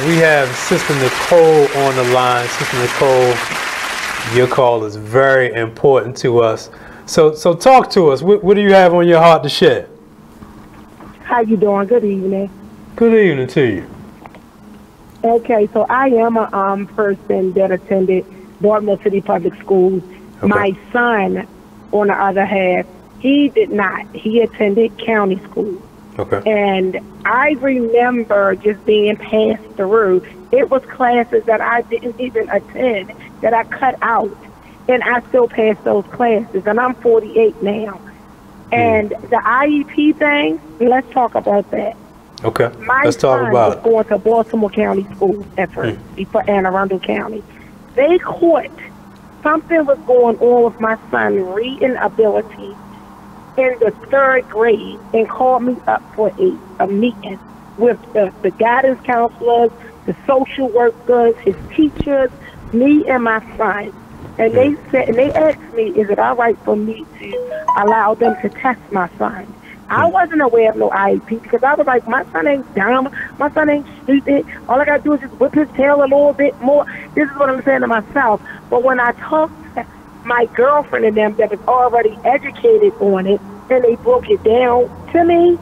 We have Sister Nicole on the line. Sister Nicole, your call is very important to us. So talk to us. What do you have on your heart to share? How you doing? Good evening. Good evening to you. Okay, so I am a person that attended Baltimore City Public Schools. Okay. My son on the other half, he did not. He attended county school. Okay. And I remember just being passed through. It was classes that I didn't even attend that I cut out, and I still passed those classes. And I'm 48 now. And the IEP thing, let's talk about that. Okay. Let's talk about it. Going to Baltimore County Schools at first, before Anne Arundel County. They caught something was going on with my son's reading ability in the 3rd grade and called me up for a meeting with the guidance counselors, the social workers, his teachers, me and my son. And they said, and they asked me, is it all right for me to allow them to test my son? I wasn't aware of no IEP because I was like, my son ain't dumb, my son ain't stupid. All I gotta do is just whip his tail a little bit more. This is what I'm saying to myself. But when I talked to my girlfriend and them that was already educated on it, and they broke it down to me,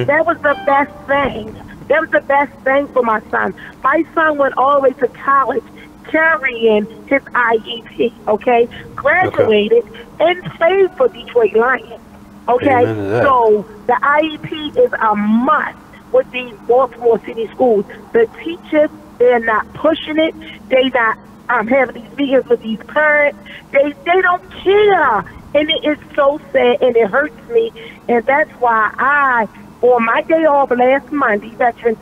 that was the best thing. That was the best thing for my son. My son went all the way to college carrying his IEP, okay? Graduated and played for Detroit Lions, okay? So the IEP is a must with these Baltimore City schools. The teachers, they're not pushing it. They not having these meetings with these parents. They don't care. And it is so sad, and it hurts me. And that's why on my day off last Monday, Veterans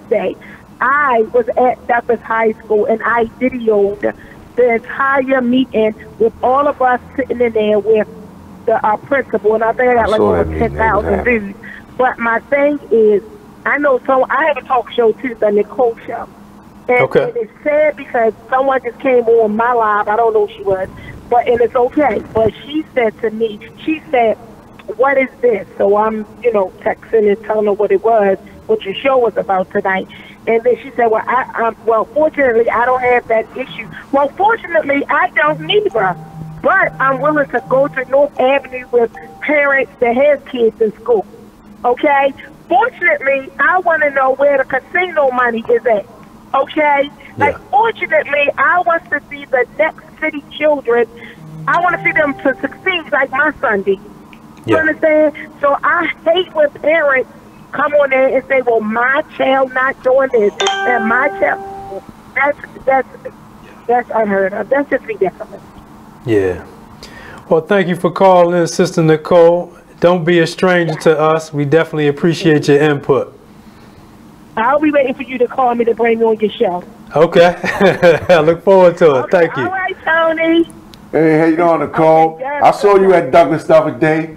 Day, I was at Douglas High School, and I videoed the entire meeting with all of us sitting in there with the principal, and I think I got like over 10,000 views. But my thing is, I have a talk show too, the Nicole Show. And it's sad because someone just came on my live, I don't know who she was, and it's okay. But she said to me, what is this? So I'm, texting and telling her what it was, what your show was about tonight. And then she said, well, fortunately, I don't have that issue. Well, fortunately, I don't neither. But I'm willing to go to North Avenue with parents that have kids in school. Okay? Fortunately, I want to know where the casino money is at. Okay? Like, fortunately, I want to see the next city children. I want to see them to succeed like my son did. You understand? So I hate when parents come on there and say, well, my child not doing this, and my child, that's unheard of. That's just ridiculous. Yeah. Well, thank you for calling, Sister Nicole. Don't be a stranger to us. We definitely appreciate your input. I'll be waiting for you to call me to bring me on your show. Okay. I look forward to it. Thank you. All right, Tony. Hey, how you doing, Nicole? I saw you at Douglas the other day.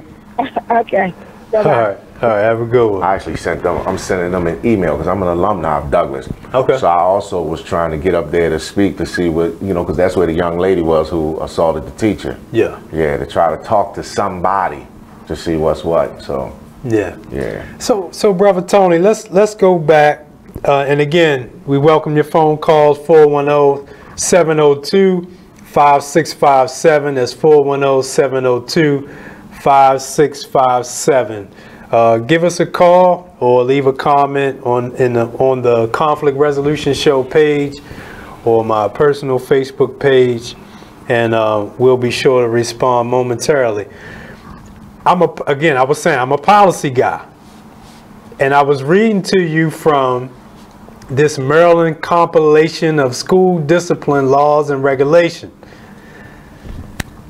Okay. All right, have a good one. I actually I'm sending them an email because I'm an alumni of Douglas. Okay. So I also was trying to get up there to speak to see what, because that's where the young lady was who assaulted the teacher. Yeah. Yeah, to try to talk to somebody to see what's what, so. Yeah. Yeah. So Brother Tony, let's go back, and again, we welcome your phone calls, 410-702-5657. That's 410-702-5657. Give us a call or leave a comment on the Conflict Resolution Show page or my personal Facebook page, and we'll be sure to respond momentarily. I was saying I'm a policy guy, and I was reading to you from this Maryland compilation of school discipline laws and regulation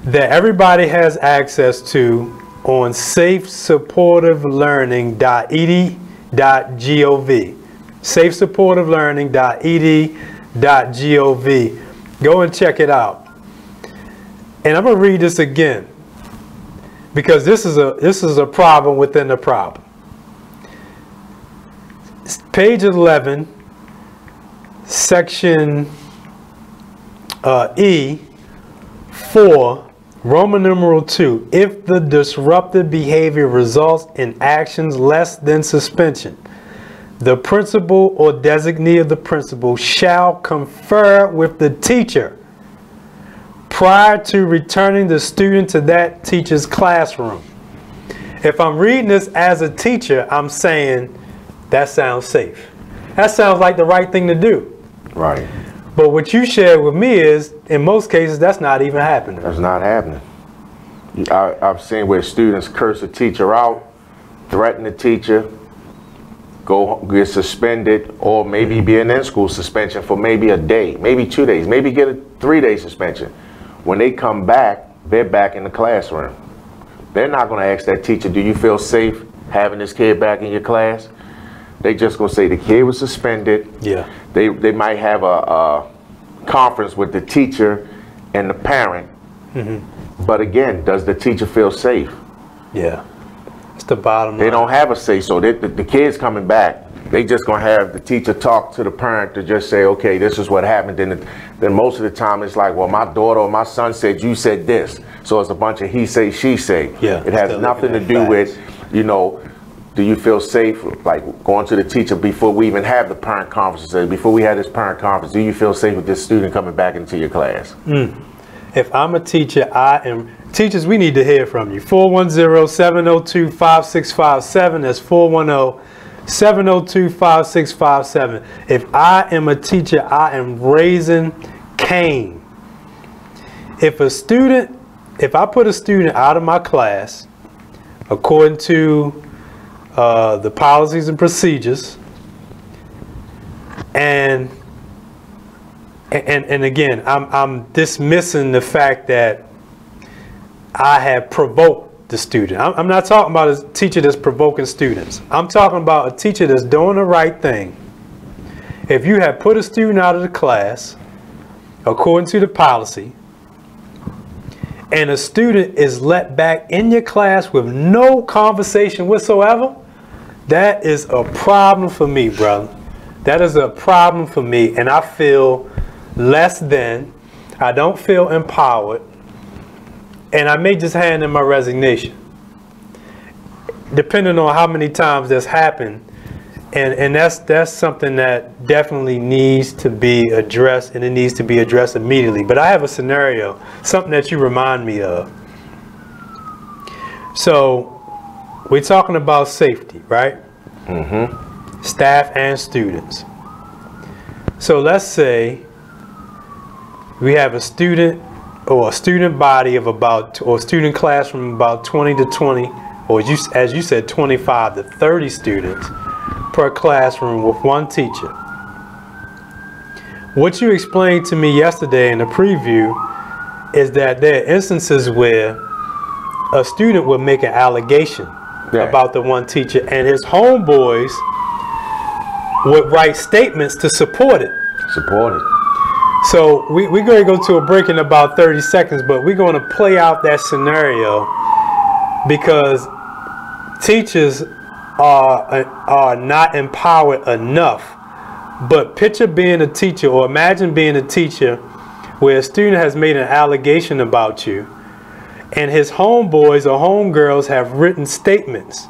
that everybody has access to on safesupportivelearning.ed.gov. safesupportivelearning.ed.gov. Go and check it out. And I'm going to read this again, because this is a problem within the problem. Page 11, section E, 4, Roman numeral 2. If the disruptive behavior results in actions less than suspension, the principal or designee of the principal shall confer with the teacher prior to returning the student to that teacher's classroom. If I'm reading this as a teacher, I'm saying that sounds safe. That sounds like the right thing to do. Right. But what you shared with me is, in most cases, that's not even happening. That's not happening. I've seen where students curse a teacher out, threaten the teacher, go get suspended, or maybe be an in-school suspension for maybe a day, maybe 2 days, maybe get a 3-day suspension. When they come back, they're back in the classroom. They're not going to ask that teacher, do you feel safe having this kid back in your class? They just going to say the kid was suspended. Yeah. They might have a conference with the teacher and the parent. But again, does the teacher feel safe? Yeah. It's the bottom line. They don't have a say, so the kid's coming back. They just gonna have the teacher talk to the parent to just say, okay, this is what happened. Then most of the time it's like, well, my daughter or my son said you said this. So it's a bunch of he say, she say. Yeah. It has nothing to do with, you know, do you feel safe, like going to the teacher before we even have the parent conference? Before we had this parent conference, do you feel safe with this student coming back into your class? If I'm a teacher, teachers, we need to hear from you. 410-702-5657. That's 410-702-5657. If I am a teacher, I am raising Cain. If I put a student out of my class, according to the policies and procedures, and again, I'm dismissing the fact that I have provoked the student. I'm not talking about a teacher that's provoking students. I'm talking about a teacher that's doing the right thing. If you have put a student out of the class, according to the policy, and a student is let back in your class with no conversation whatsoever, that is a problem for me, brother. That is a problem for me, and I feel less than. I don't feel empowered, and I may just hand in my resignation, depending on how many times that's happened. And that's something that definitely needs to be addressed, and it needs to be addressed immediately. But I have a scenario, something that you remind me of. So we're talking about safety, right? Staff and students. So let's say we have a student or a student body of about, or a student class from about 20 to 20, or as you said, 25 to 30 students per classroom with one teacher. What you explained to me yesterday in the preview is that there are instances where a student would make an allegation about the one teacher, and his homeboys would write statements to support it. So we're going to go to a break in about 30 seconds, but we're going to play out that scenario because teachers are not empowered enough. But picture being a teacher, or imagine being a teacher where a student has made an allegation about you, and his homeboys or homegirls have written statements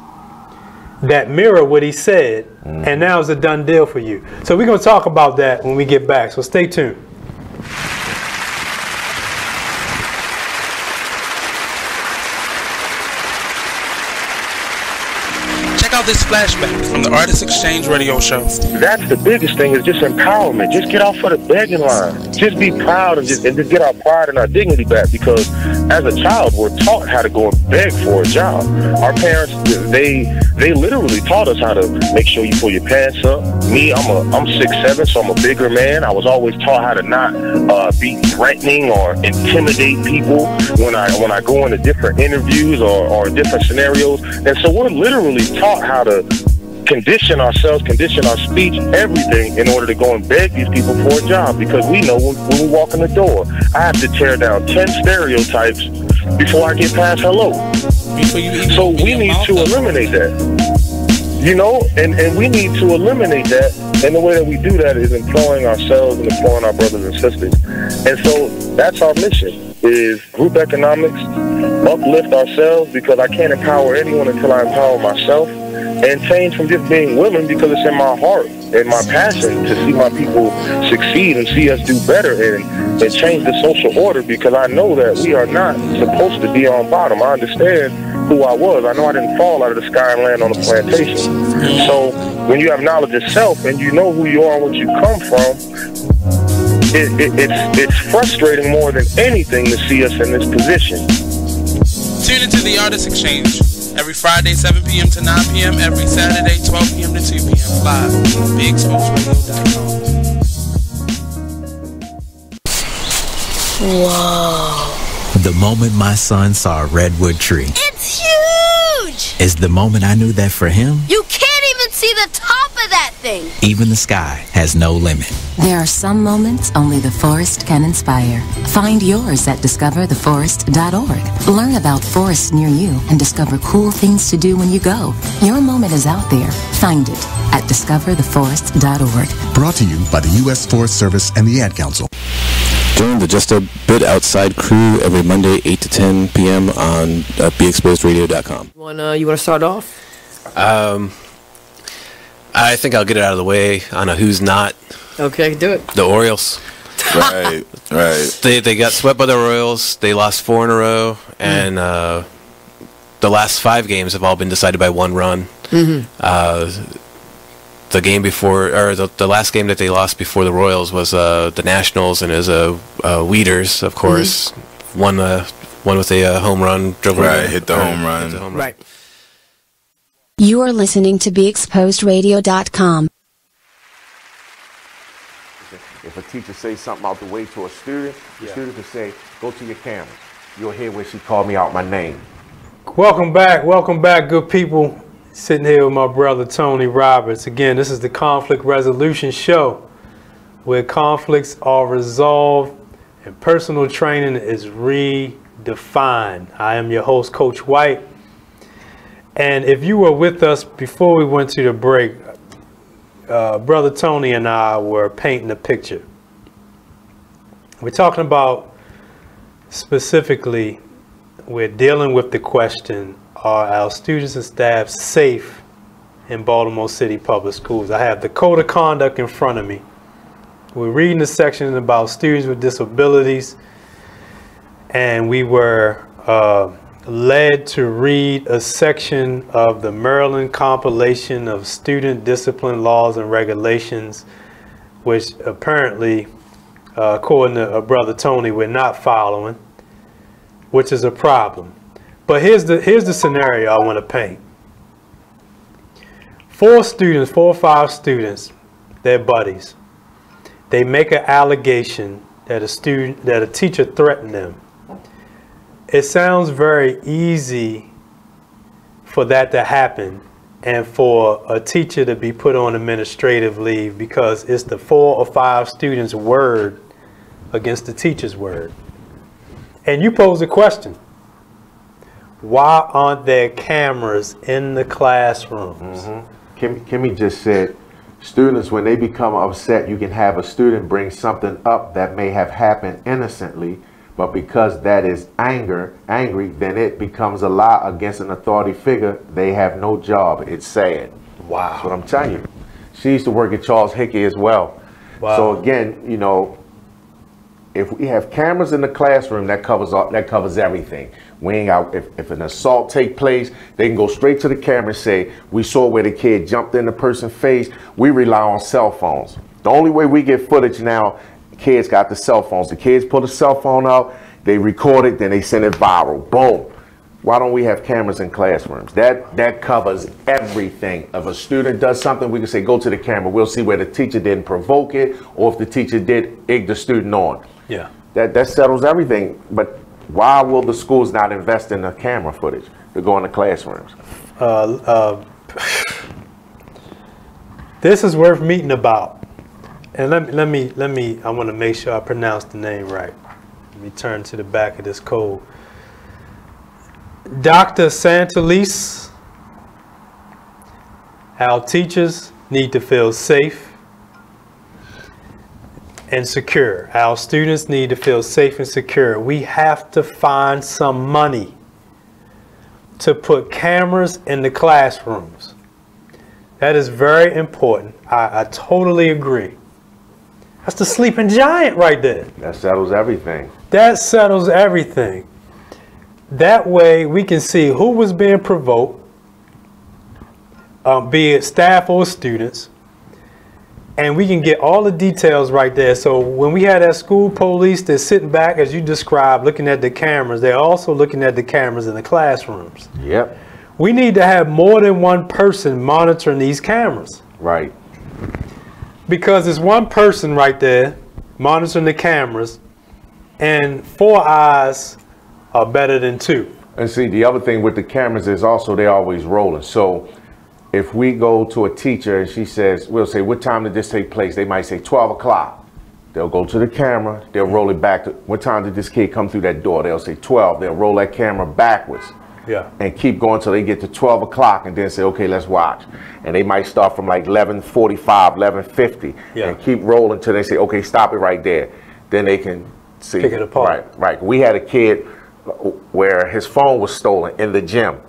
that mirror what he said, and now it's a done deal for you. So we're going to talk about that when we get back, so stay tuned. Check out this flashback from the Artist Exchange radio show. That's the biggest thing, is just empowerment. Just get off of the begging line. Just be proud and just get our pride and our dignity back, because as a child, we're taught how to go and beg for a job. Our parents, they literally taught us how to make sure you pull your pants up. Me, I'm 6'7", so I'm a bigger man. I was always taught how to not be threatening or intimidate people when I go into different interviews or different scenarios. And so we're literally taught how to condition ourselves, condition our speech, everything, in order to go and beg these people for a job, because we know when we walk in the door, I have to tear down 10 stereotypes before I get past hello. So we need to eliminate that. You know, and we need to eliminate that, and the way that we do that is employing ourselves and employing our brothers and sisters. And so that's our mission, is group economics, uplift ourselves, because I can't empower anyone until I empower myself, and change from just being willing, because it's in my heart and my passion to see my people succeed and see us do better and change the social order, because I know that we are not supposed to be on bottom. I understand who I was. I know I didn't fall out of the sky and land on a plantation. So when you have knowledge of self and you know who you are and what you come from, it's frustrating more than anything to see us in this position. Tune into the Artist Exchange every Friday, 7 p.m. to 9 p.m. Every Saturday, 12 p.m. to 2 p.m. Live on BigExposeRadio.com. Whoa. The moment my son saw a redwood tree. It's huge! Is the moment I knew that for him, You can't even see the top of that thing. even the sky has no limit. There are some moments only the forest can inspire. Find yours at discovertheforest.org. Learn about forests near you and discover cool things to do when you go. Your moment is out there. Find it at discovertheforest.org. Brought to you by the U.S. Forest Service and the Ad Council. Join the Just a Bit Outside crew every Monday, 8 to 10 p.m. on BeExposedRadio.com. You want to start off? I think I'll get it out of the way on a who's not. Okay, do it. The Orioles. Right. They got swept by the Royals. They lost 4 in a row, and the last 5 games have all been decided by 1 run. The game before, or the last game that they lost before the Royals was the Nationals, and it was Weeders, of course, one with a home run. Hit the home run. Right. You are listening to BeExposedRadio.com. If a teacher says something out the way to a student, the student can say, "Go to your camera." You'll hear when she called me out my name. Welcome back, good people. Sitting here with my brother Tony Roberts. Again, this is the Conflict Resolution Show, where conflicts are resolved and personal training is redefined. I am your host, Coach White. And if you were with us before we went to the break, Brother Tony and I were painting a picture. We're talking about, specifically, we're dealing with the question, are our students and staff safe in Baltimore City Public Schools? I have the Code of Conduct in front of me. We're reading the section about students with disabilities, and we were led to read a section of the Maryland compilation of student discipline laws and regulations, which apparently, according to Brother Tony, we're not following, which is a problem. But here's the scenario I want to paint. 4 or 5 students, they're buddies. They make an allegation that a teacher threatened them. It sounds very easy for that to happen and for a teacher to be put on administrative leave because it's the 4 or 5 students' word against the teacher's word. And you pose a question. Why aren't there cameras in the classrooms? Kimmy just said, students, when they become upset, you can have a student bring something up that may have happened innocently, but because that is angry, then it becomes a lie against an authority figure. They have no job. It's sad. Wow. That's what I'm telling you. She used to work at Charles Hickey as well. Wow. So again, you know, if we have cameras in the classroom, that covers everything. We ain't got, if an assault take place, they can go straight to the camera and say, we saw where the kid jumped in the person's face. We rely on cell phones. The only way we get footage now, kids got the cell phones. The kids pull the cell phone out, they record it, then they send it viral. Boom. Why don't we have cameras in classrooms? That covers everything. If a student does something, we can say, go to the camera. We'll see where the teacher didn't provoke it or if the teacher did egg the student on. Yeah. That settles everything. But why will the schools not invest in the camera footage to go in the classrooms? This is worth meeting about. And let me, I want to make sure I pronounce the name right. Let me turn to the back of this code. Dr. Santalise, our teachers need to feel safe and secure. Our students need to feel safe and secure. We have to find some money to put cameras in the classrooms. That is very important. I totally agree. That's the sleeping giant right there. That settles everything. That settles everything. That way we can see who was being provoked, be it staff or students, And we can get all the details right there. So when we had that school police, they're sitting back, as you described, looking at the cameras. They're also looking at the cameras in the classrooms. Yep. We need to have more than one person monitoring these cameras. Right. Because there's one person right there monitoring the cameras, and 4 eyes are better than 2. And see, the other thing with the cameras is also they're always rolling. So if we go to a teacher and she says, we'll say, what time did this take place? They might say 12 o'clock. They'll go to the camera, they'll roll it back to, what time did this kid come through that door? They'll say 12, they'll roll that camera backwards. Yeah. And keep going till they get to 12 o'clock and then say, okay, let's watch. And they might start from like 11:45, 11:50, and keep rolling till they say, okay, stop it right there. Then they can see. Pick it apart. Right, right. We had a kid where his phone was stolen in the gym.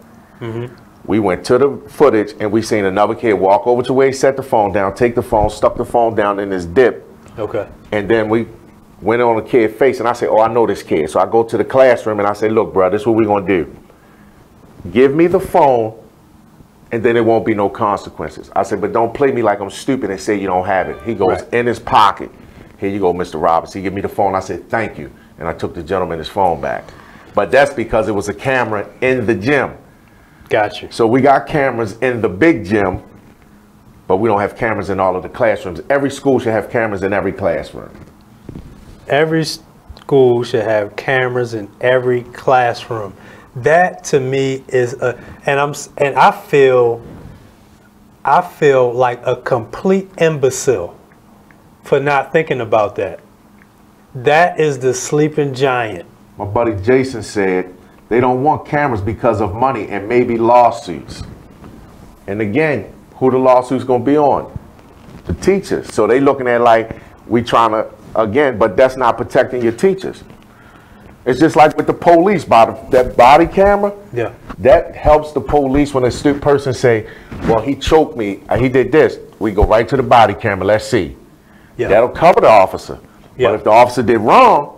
We went to the footage and we seen another kid walk over to where he set the phone down, take the phone, stuck the phone down in his dip. Okay. And then we went on the kid's face and I said, oh, I know this kid. So I go to the classroom and I say, look, bro, this is what we're going to do. Give me the phone and then there won't be no consequences. I said, but don't play me like I'm stupid and say you don't have it. He goes in his pocket. Here you go, Mr. Roberts. He gave me the phone. I said, thank you. And I took the gentleman his phone back. But that's because it was a camera in the gym. Gotcha. So we got cameras in the big gym, but we don't have cameras in all of the classrooms. Every school should have cameras in every classroom. Every school should have cameras in every classroom. That to me is I feel like a complete imbecile for not thinking about that. That is the sleeping giant. My buddy Jason said they don't want cameras because of money and maybe lawsuits. And again, who the lawsuit's gonna be on? The teachers. So they looking at like we trying to, again, but that's not protecting your teachers. It's just like with the police, that body camera. Yeah. That helps the police when a person say, well, he choked me, he did this. We go right to the body camera, let's see. Yeah. That'll cover the officer. Yeah. But if the officer did wrong,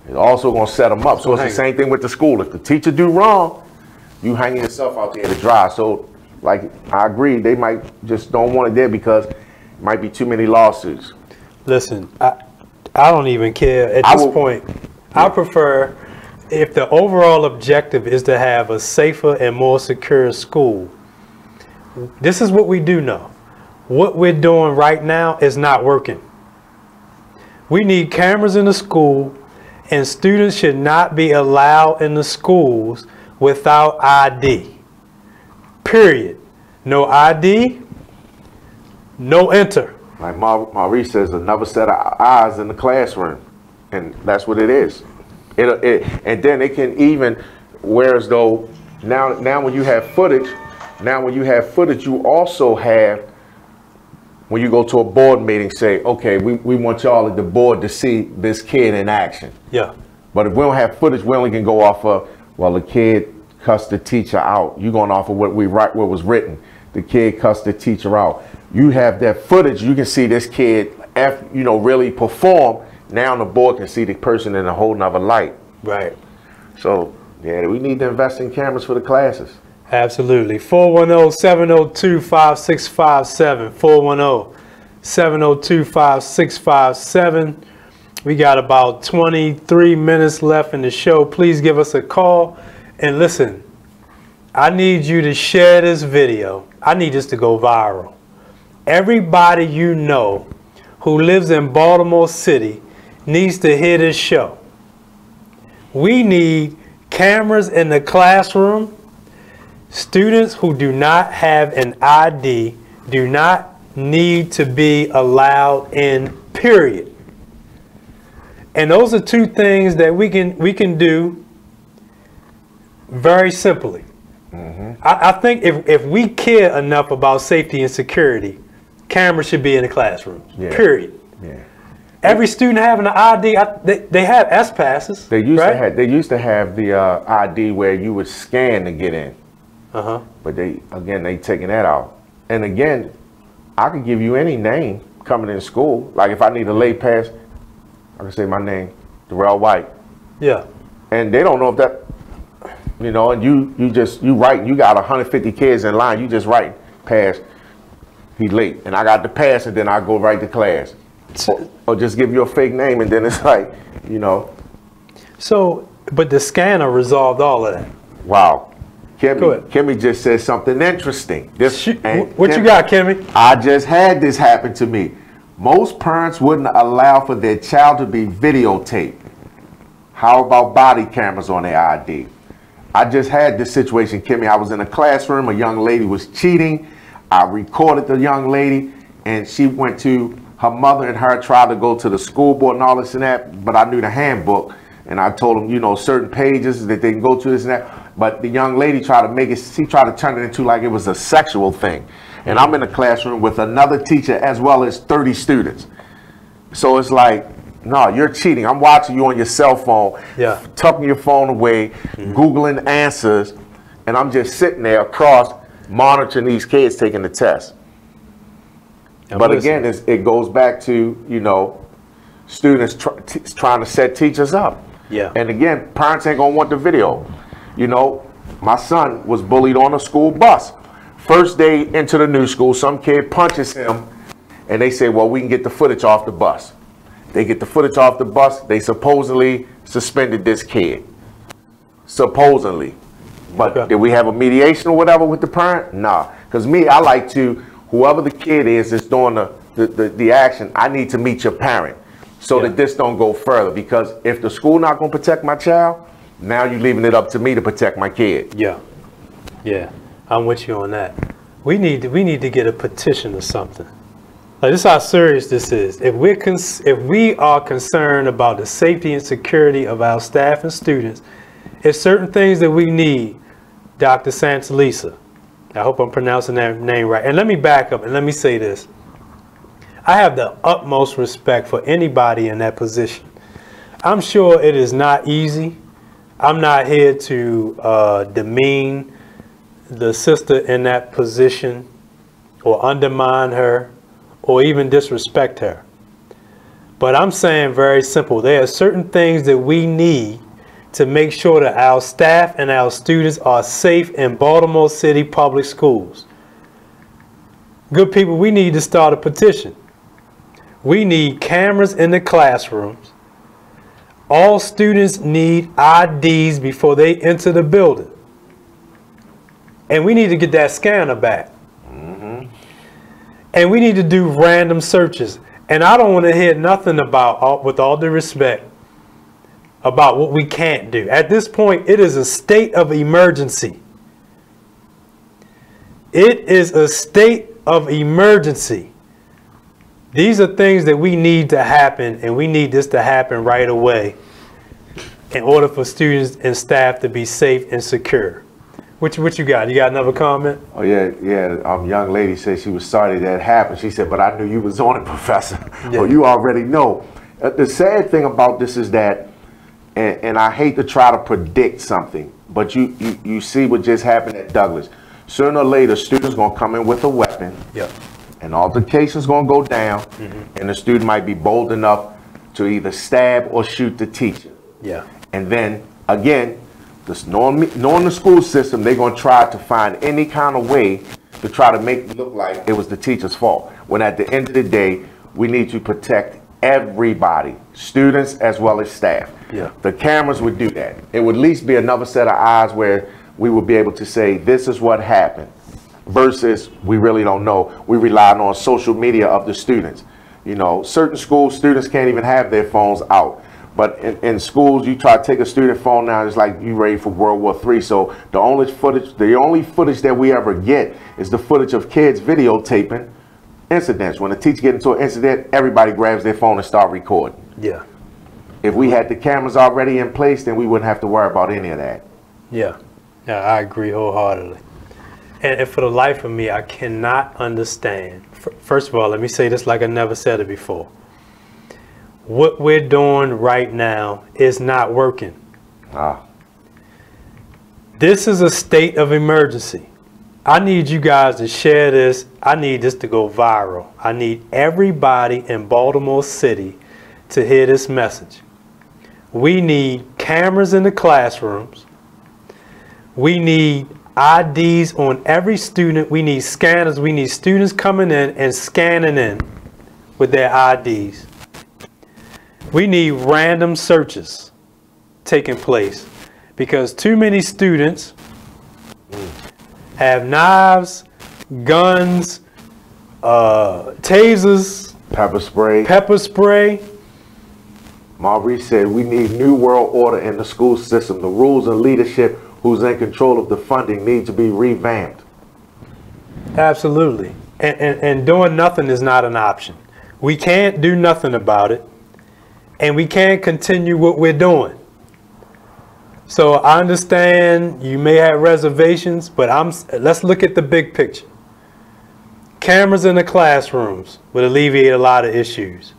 it's also gonna set them up. So it's the same thing with the school. If the teacher do wrong, you hanging yourself out there to dry. So like, I agree, they might just don't want it there because it might be too many lawsuits. Listen, I don't even care at this point. I prefer, if the overall objective is to have a safer and more secure school, this is what we do know. What we're doing right now is not working. We need cameras in the school, and students should not be allowed in the schools without ID. Period. No ID, no enter. Like Maurice says, another set of eyes in the classroom. And that's what it is. And then it can even, whereas though now when you have footage, you also have, when you go to a board meeting, say, okay, we want y'all at the board to see this kid in action. Yeah. But if we don't have footage, we only can go off of, well, the kid cussed the teacher out. You're going off of what was written. The kid cussed the teacher out. You have that footage, you can see this kid, really perform. Now the board can see the person in a whole nother light. Right. So, yeah, we need to invest in cameras for the classes. Absolutely. 410-702-5657. 410-702-5657. We got about 23 minutes left in the show. Please give us a call. And listen, I need you to share this video. I need this to go viral. Everybody you know who lives in Baltimore City needs to hear this show. We need cameras in the classroom. Students who do not have an ID do not need to be allowed in, period. And those are two things that we can do very simply. I think if we care enough about safety and security, cameras should be in the classrooms, period. Yeah. Every student having an ID, they have S passes. They used to have the ID where you would scan to get in. But they taking that out. And again, I could give you any name coming in school. Like if I need a late pass, I can say my name, Darrell White. Yeah. And they don't know if that, and you write, you got 150 kids in line, you just write pass he late, and I got to pass, and then I go right to class, or just give you a fake name, and then it's like, you know. So, but the scanner resolved all of that. Wow. Kimmy just said something interesting. What you got, Kimmy? I just had this happen to me. Most parents wouldn't allow for their child to be videotaped. How about body cameras on their ID? I just had this situation, Kimmy. I was in a classroom. A young lady was cheating. I recorded the young lady, and she went to her mother, and her tried to go to the school board and all this and that, but I knew the handbook, and I told them, you know, certain pages that they can go to, this and that. But the young lady tried to make it, she tried to turn it into like it was a sexual thing. And I'm in a classroom with another teacher as well as 30 students. So it's like, no, you're cheating. I'm watching you on your cell phone, tucking your phone away, Googling answers, and I'm just sitting there across monitoring these kids taking the test. But again, it goes back to, you know, students trying to set teachers up. Yeah. And again, parents ain't gonna want the video. You know, my son was bullied on a school bus. First day into the new school, some kid punches him, and they say, well, we can get the footage off the bus. They get the footage off the bus. They supposedly suspended this kid. Supposedly. But did we have a mediation or whatever with the parent? Nah. Because me, I like to, whoever the kid is that's doing the action, I need to meet your parent so that this don't go further. Because if the school not going to protect my child, now you're leaving it up to me to protect my kid. Yeah. Yeah. I'm with you on that. We need to get a petition or something. Like, this is how serious this is. If we are concerned about the safety and security of our staff and students, it's certain things that we need, Dr. Santalisa. I hope I'm pronouncing that name right. And let me back up and let me say this. I have the utmost respect for anybody in that position. I'm sure it is not easy. I'm not here to demean the sister in that position or undermine her or even disrespect her. But I'm saying very simple. There are certain things that we need to make sure that our staff and our students are safe in Baltimore City public schools. Good people, we need to start a petition. We need cameras in the classrooms. All students need IDs before they enter the building. And we need to get that scanner back. And we need to do random searches. And I don't want to hear nothing about, with all due respect, about what we can't do. At this point, it is a state of emergency. It is a state of emergency. These are things that we need to happen, and we need this to happen right away in order for students and staff to be safe and secure. What you got? You got another comment? Oh, yeah. Young lady said she was sorry that happened. She said, but I knew you was on it, Professor. Yeah. Well, you already know. The sad thing about this is that, and I hate to try to predict something, but you see what just happened at Douglas. Sooner or later, students going to come in with a weapon. Yep. An altercation's going to go down, and the student might be bold enough to either stab or shoot the teacher. Yeah. And then, again, knowing the school system, they're going to try to find any kind of way to try to make it look like it was the teacher's fault. When at the end of the day, we need to protect everybody, students as well as staff. Yeah. The cameras would do that. It would at least be another set of eyes where we would be able to say, this is what happened, versus we really don't know. We relying on social media of the students. You know, certain schools, students can't even have their phones out. But in schools, you try to take a student phone now, it's like you ready for World War III. So the only footage that we ever get is the footage of kids videotaping incidents. When a teacher gets into an incident, everybody grabs their phone and start recording. Yeah. If we had the cameras already in place, then we wouldn't have to worry about any of that. Yeah. Yeah, I agree wholeheartedly. And for the life of me, I cannot understand. First of all, let me say this like I never said it before. What we're doing right now is not working. This is a state of emergency. I need you guys to share this. I need this to go viral. I need everybody in Baltimore City to hear this message. We need cameras in the classrooms. We need IDs on every student. We need scanners. We need students coming in and scanning in with their IDs. We need random searches taking place because too many students have knives, guns, tasers, pepper spray. Maurice said we need new world order in the school system. The rules and leadership who's in control of the funding need to be revamped. Absolutely. And doing nothing is not an option. We can't do nothing about it, and we can't continue what we're doing. So I understand you may have reservations, but let's look at the big picture. Cameras in the classrooms would alleviate a lot of issues.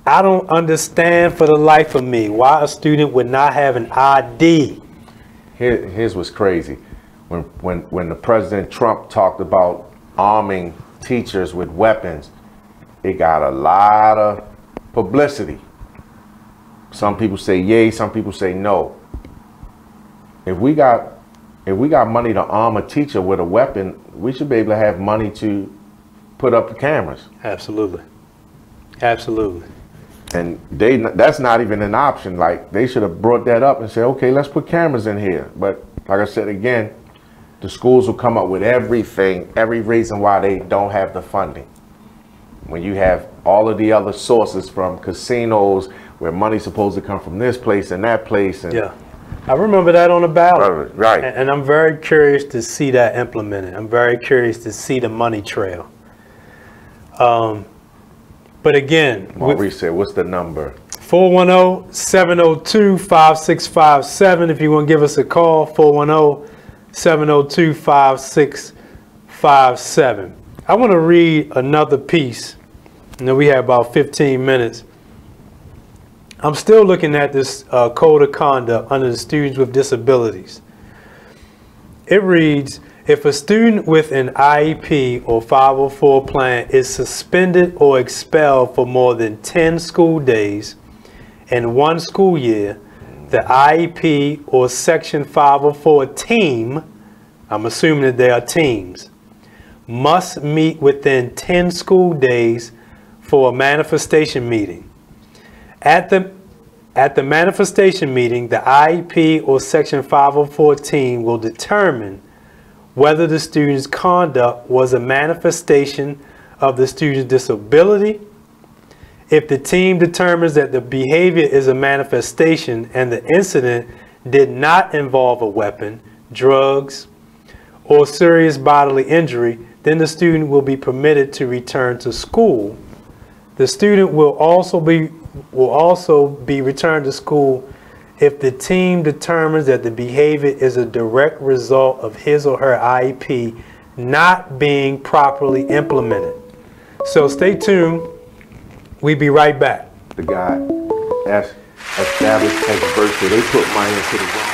I don't understand for the life of me why a student would not have an ID. Here's what's crazy. When the President Trump talked about arming teachers with weapons, it got a lot of publicity. Some people say yay, some people say no. If we got money to arm a teacher with a weapon, we should be able to have money to put up the cameras. Absolutely. Absolutely. And that's not even an option. Like, they should have brought that up and said, okay, let's put cameras in here. But like I said again, the schools will come up with everything, every reason why they don't have the funding. When you have all of the other sources from casinos where money's supposed to come from this place and that place. And yeah, I remember that on the ballot. Right. And I'm very curious to see that implemented. I'm very curious to see the money trail. But again, Maurice said, what's the number? 410-702-5657. If you want to give us a call, 410-702-5657. I want to read another piece. You know, we have about 15 minutes. I'm still looking at this code of conduct under the Students with Disabilities. It reads, if a student with an IEP or 504 plan is suspended or expelled for more than 10 school days in one school year, the IEP or Section 504 team, I'm assuming that they are teams, must meet within 10 school days for a manifestation meeting. At the manifestation meeting, the IEP or Section 504 team will determine whether the student's conduct was a manifestation of the student's disability. If the team determines that the behavior is a manifestation and the incident did not involve a weapon, drugs, or serious bodily injury, then the student will be permitted to return to school. The student will also be returned to school if the team determines that the behavior is a direct result of his or her IEP not being properly implemented. So stay tuned. We'll be right back. The guy established controversy. They put mine into the wrong.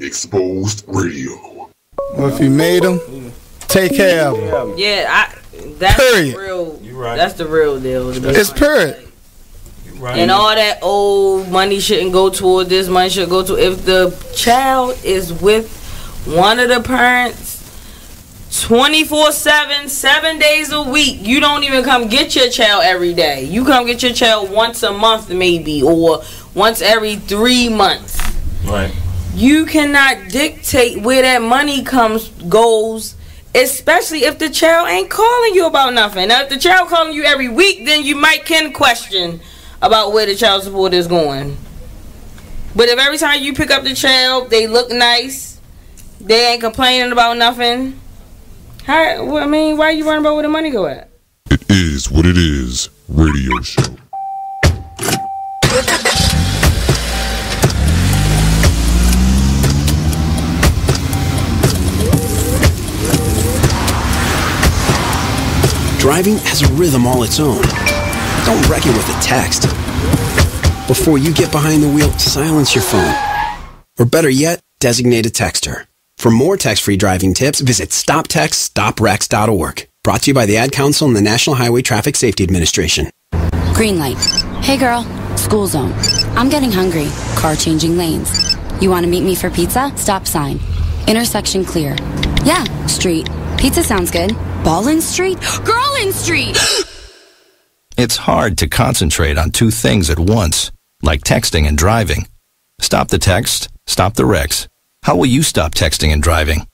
Exposed Radio. Well, if you made them, take care of them. Yeah, that's period. Real. Right. That's the real deal. It's period. Right. And all that old money shouldn't go toward this, money should go to. If the child is with one of the parents 24/7, 7 days a week, you don't even come get your child every day. You come get your child once a month maybe, or once every 3 months. Right. You cannot dictate where that money goes, especially if the child ain't calling you about nothing. Now, if the child calling you every week, then you can question about where the child support is going. But if every time you pick up the child, they look nice, they ain't complaining about nothing, why are you worrying about where the money go at? It is what it is. Radio show. Driving has a rhythm all its own. Don't wreck it with a text. Before you get behind the wheel, silence your phone. Or better yet, designate a texter. For more text-free driving tips, visit stoptextstoprex.org. Brought to you by the Ad Council and the National Highway Traffic Safety Administration. Green light. Hey girl, school zone. I'm getting hungry. Car changing lanes. You want to meet me for pizza? Stop sign. Intersection clear. Yeah, street. Pizza sounds good. Ballin Street? Girlin Street! It's hard to concentrate on two things at once, like texting and driving. Stop the text, stop the wrecks. How will you stop texting and driving?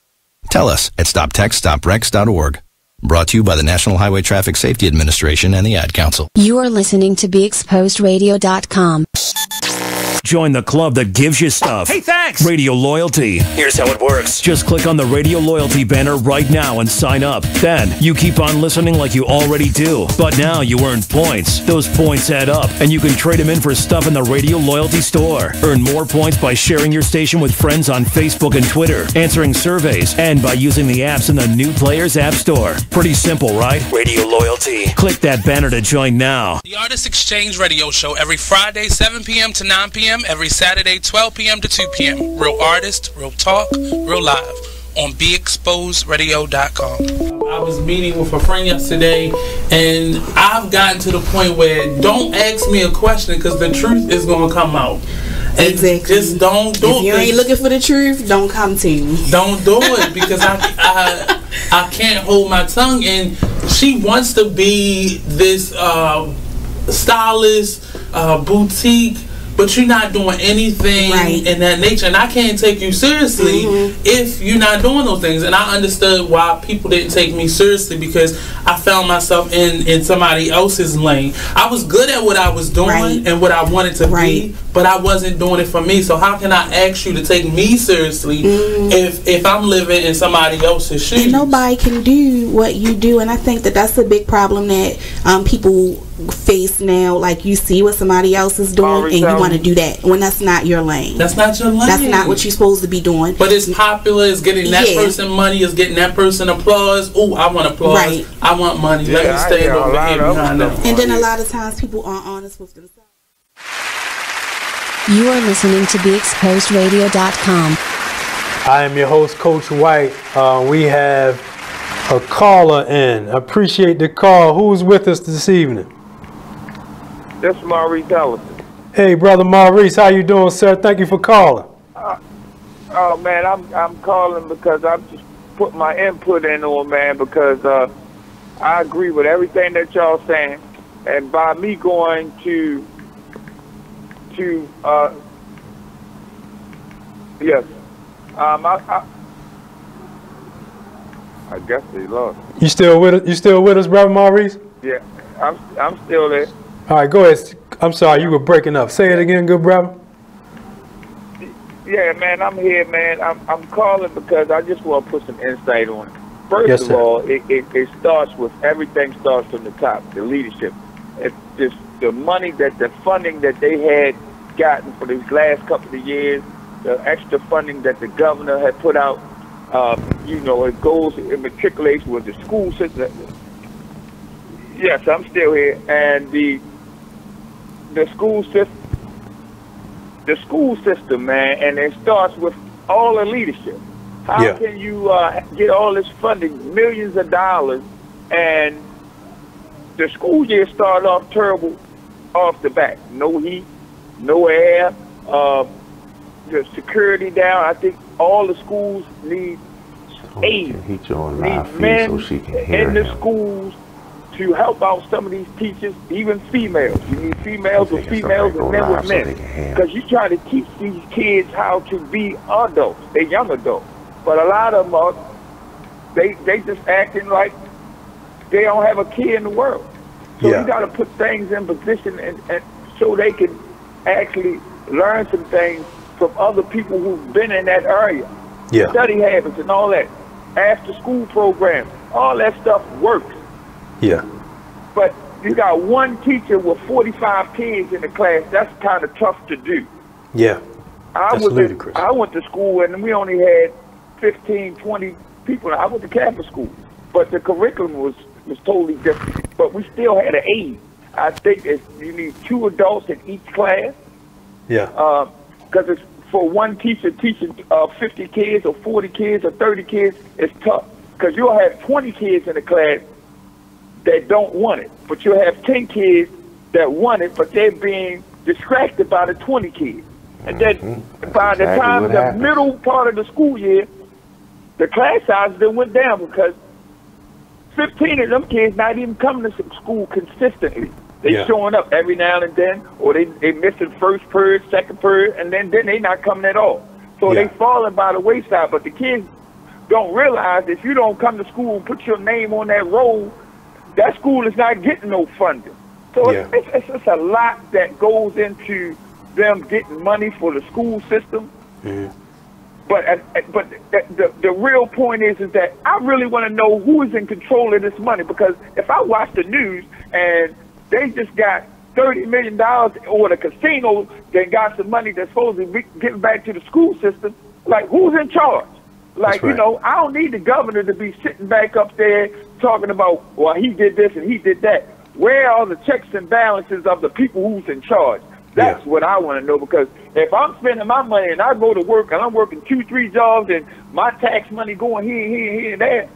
Tell us at stoptextstopwrecks.org. Brought to you by the National Highway Traffic Safety Administration and the Ad Council. You are listening to BeExposedRadio.com. Join the club that gives you stuff. Hey, thanks! Radio Loyalty. Here's how it works. Just click on the Radio Loyalty banner right now and sign up. Then, you keep on listening like you already do. But now you earn points. Those points add up, and you can trade them in for stuff in the Radio Loyalty store. Earn more points by sharing your station with friends on Facebook and Twitter, answering surveys, and by using the apps in the New Players App Store. Pretty simple, right? Radio Loyalty. Click that banner to join now. The Artist Exchange Radio Show every Friday, 7 p.m. to 9 p.m. Every Saturday, 12 p.m. to 2 p.m. Real artist, real talk, real live on BeExposedRadio.com. I was meeting with a friend yesterday, and I've gotten to the point where don't ask me a question because the truth is going to come out. And exactly. Just don't do it. If you ain't looking for the truth, don't come to me. Don't do it because I can't hold my tongue. And she wants to be this stylist, boutique, but you're not doing anything in that nature, and I can't take you seriously if you're not doing those things. And I understood why people didn't take me seriously because I found myself in somebody else's lane. I was good at what I was doing and what I wanted to be, but I wasn't doing it for me. So how can I ask you to take me seriously if I'm living in somebody else's shoes? And nobody can do what you do, and I think that that's a big problem that people face now. Like, you see what somebody else is doing and you want to do that when that's not your lane. That's not your lane. That's not what you're supposed to be doing. But it's popular. It's getting that person money. It's getting that person applause. Oh, I want applause. I want money. Let me stand over here behind them. And then a lot of times people aren't honest with themselves. You are listening to BeExposedRadio.com. I am your host, Coach White. We have a caller in. I appreciate the call. Who's with us this evening? This is Maurice Ellison. Hey, brother Maurice, how you doing, sir? Thank you for calling. Oh man, I'm calling because I'm just putting my input in on, man, because I agree with everything that y'all saying, and by me going to yes, I guess they lost. You still with us? You still with us, brother Maurice? Yeah, I'm still there. All right, go ahead. I'm sorry, you were breaking up. Say it again, good brother. Yeah, man, I'm here, man. I'm calling because I just want to put some insight on it. First Yes, of sir. all, it starts with everything starts from the top, the leadership. It's just the money the funding that they had gotten for these last couple of years, the extra funding that the governor had put out. It goes, it matriculates with the school system. Yes, I'm still here, and the school system, man, and it starts with all the leadership. How can you get all this funding, millions of dollars, and the school year started off terrible off the bat? No heat, no air, the security down. I think all the schools need aid, need men in the schools to help out some of these teachers, even females. You need females with females and men with men. Because you try to teach these kids how to be adults. They're young adults. But a lot of them are, they just acting like they don't have a kid in the world. So you got to put things in position and so they can actually learn some things from other people who've been in that area. Study habits and all that. After school programs. All that stuff works. But you got one teacher with 45 kids in the class. That's kind of tough to do. That's ludicrous. I went to school and we only had 15, 20 people. I went to Catholic school, but the curriculum was totally different. But we still had an aide. I think you need 2 adults in each class. Because it's for one teacher teaching 50 kids or 40 kids or 30 kids, it's tough. Because you'll have 20 kids in the class that don't want it, but you'll have 10 kids that want it, but they're being distracted by the 20 kids. And then by the time the middle part of the school year, the class size then went down because 15 of them kids not even coming to school consistently. They showing up every now and then, or they missing first period, second period, and then they not coming at all. So they falling by the wayside. But the kids don't realize if you don't come to school and put your name on that roll, that school is not getting no funding. So it's just a lot that goes into them getting money for the school system. But the real point is that I really want to know who is in control of this money, because if I watch the news and they just got $30 million, or the casino that got some money that's supposed to be getting back to the school system, like who's in charge? Like, you know, I don't need the governor to be sitting back up there talking about, well, he did this and he did that. Where are the checks and balances of the people who's in charge? That's what I want to know, because if I'm spending my money and I go to work and I'm working 2-3 jobs and my tax money going here and there,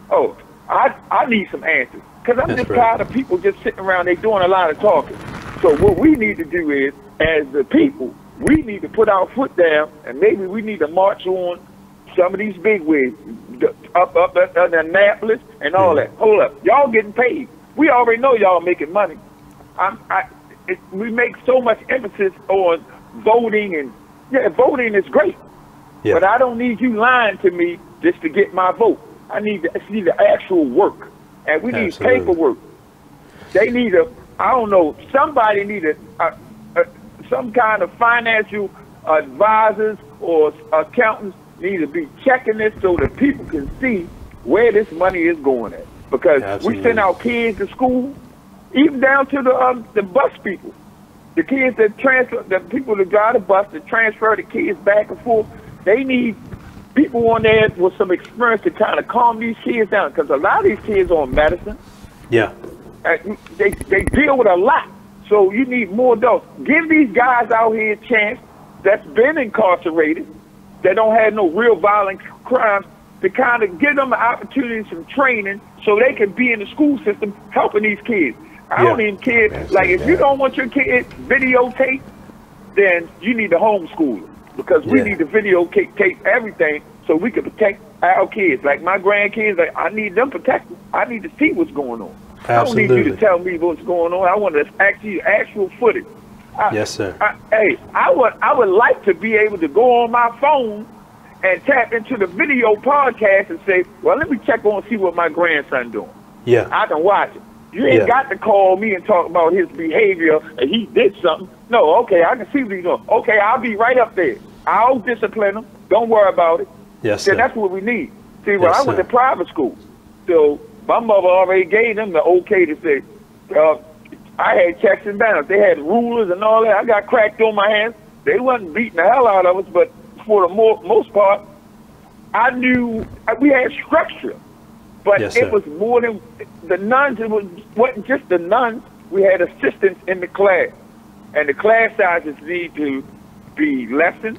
oh, I need some answers. Because I'm just tired of people just sitting around, they doing a lot of talking. So what we need to do is, as the people, we need to put our foot down, and maybe we need to march on some of these big wigs, up at Annapolis and all that. Hold up, y'all getting paid. We already know y'all making money. We make so much emphasis on voting, and voting is great. But I don't need you lying to me just to get my vote. I need to see the actual work. And we need paperwork. They need I don't know, somebody need some kind of financial advisors or accountants need to be checking this so that people can see where this money is going at. Because we send our kids to school, even down to the bus people. The kids that transfer, the people that drive the bus, that transfer the kids back and forth, they need people on there with some experience to kind of calm these kids down, because a lot of these kids are on medicine. They deal with a lot. So you need more adults. Give these guys out here a chance that's been incarcerated, that don't have no real violent crimes, to kind of give them an opportunity, some training, so they can be in the school system helping these kids. I don't even care. Like, if you don't want your kids videotaped, then you need to homeschool them. Because we need to videotape everything so we can protect our kids. Like my grandkids, I need them protected. I need to see what's going on. I don't need you to tell me what's going on. I want to see actual footage. Yes, sir. I would like to be able to go on my phone and tap into the video podcast and say, well, let me check on and see what my grandson doing. I can watch it. You ain't got to call me and talk about his behavior and he did something. No, okay, I can see what he's doing. Okay, I'll be right up there. I'll discipline him. Don't worry about it. Yes, sir. That's what we need. See, when I went to private school, so my mother already gave them the okay to say, I had checks and balances. They had rulers and all that. I got cracked on my hands. They wasn't beating the hell out of us, but for the most part, I knew we had structure. But it was more than the nuns. It wasn't just the nuns. We had assistants in the class. And the class sizes need to be lessened,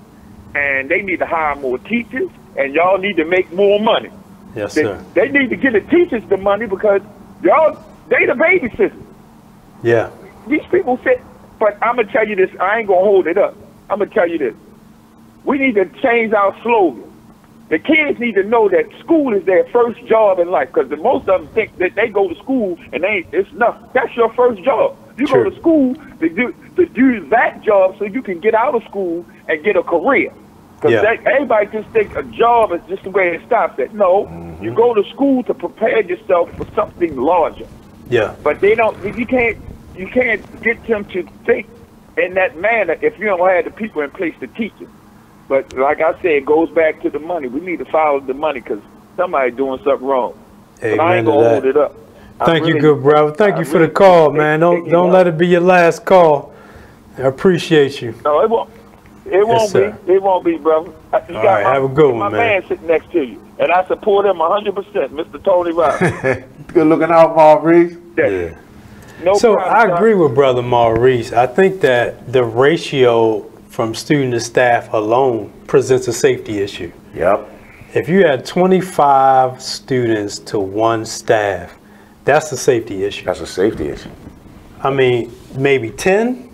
and they need to hire more teachers, and y'all need to make more money. Yes, sir. They need to give the teachers the money, because they the babysitters. These people sit, but I'm going to tell you this. I ain't going to hold it up. I'm going to tell you this. We need to change our slogan. The kids need to know that school is their first job in life, because most of them think that they go to school and it's nothing. That's your first job. You go to school to do that job so you can get out of school and get a career. Because everybody just think a job is just the way it stops at. No, you go to school to prepare yourself for something larger. But they don't. You can't get them to think in that manner if you don't have the people in place to teach it. But like I said, it goes back to the money. We need to follow the money, because somebody's doing something wrong. But I ain't gonna hold it up. Thank you, good brother. Thank you for the call, man. Don't let it be your last call. I appreciate you. No, it won't. It won't be. It won't be, brother. All right, have a good one, man. My man sitting next to you, and I support him 100%, Mr. Tony Robbins. Good looking out, Maurice. So I agree with Brother Maurice. I think that the ratio from student to staff alone presents a safety issue. If you had 25 students to one staff, that's a safety issue. That's a safety issue. I mean, maybe 10,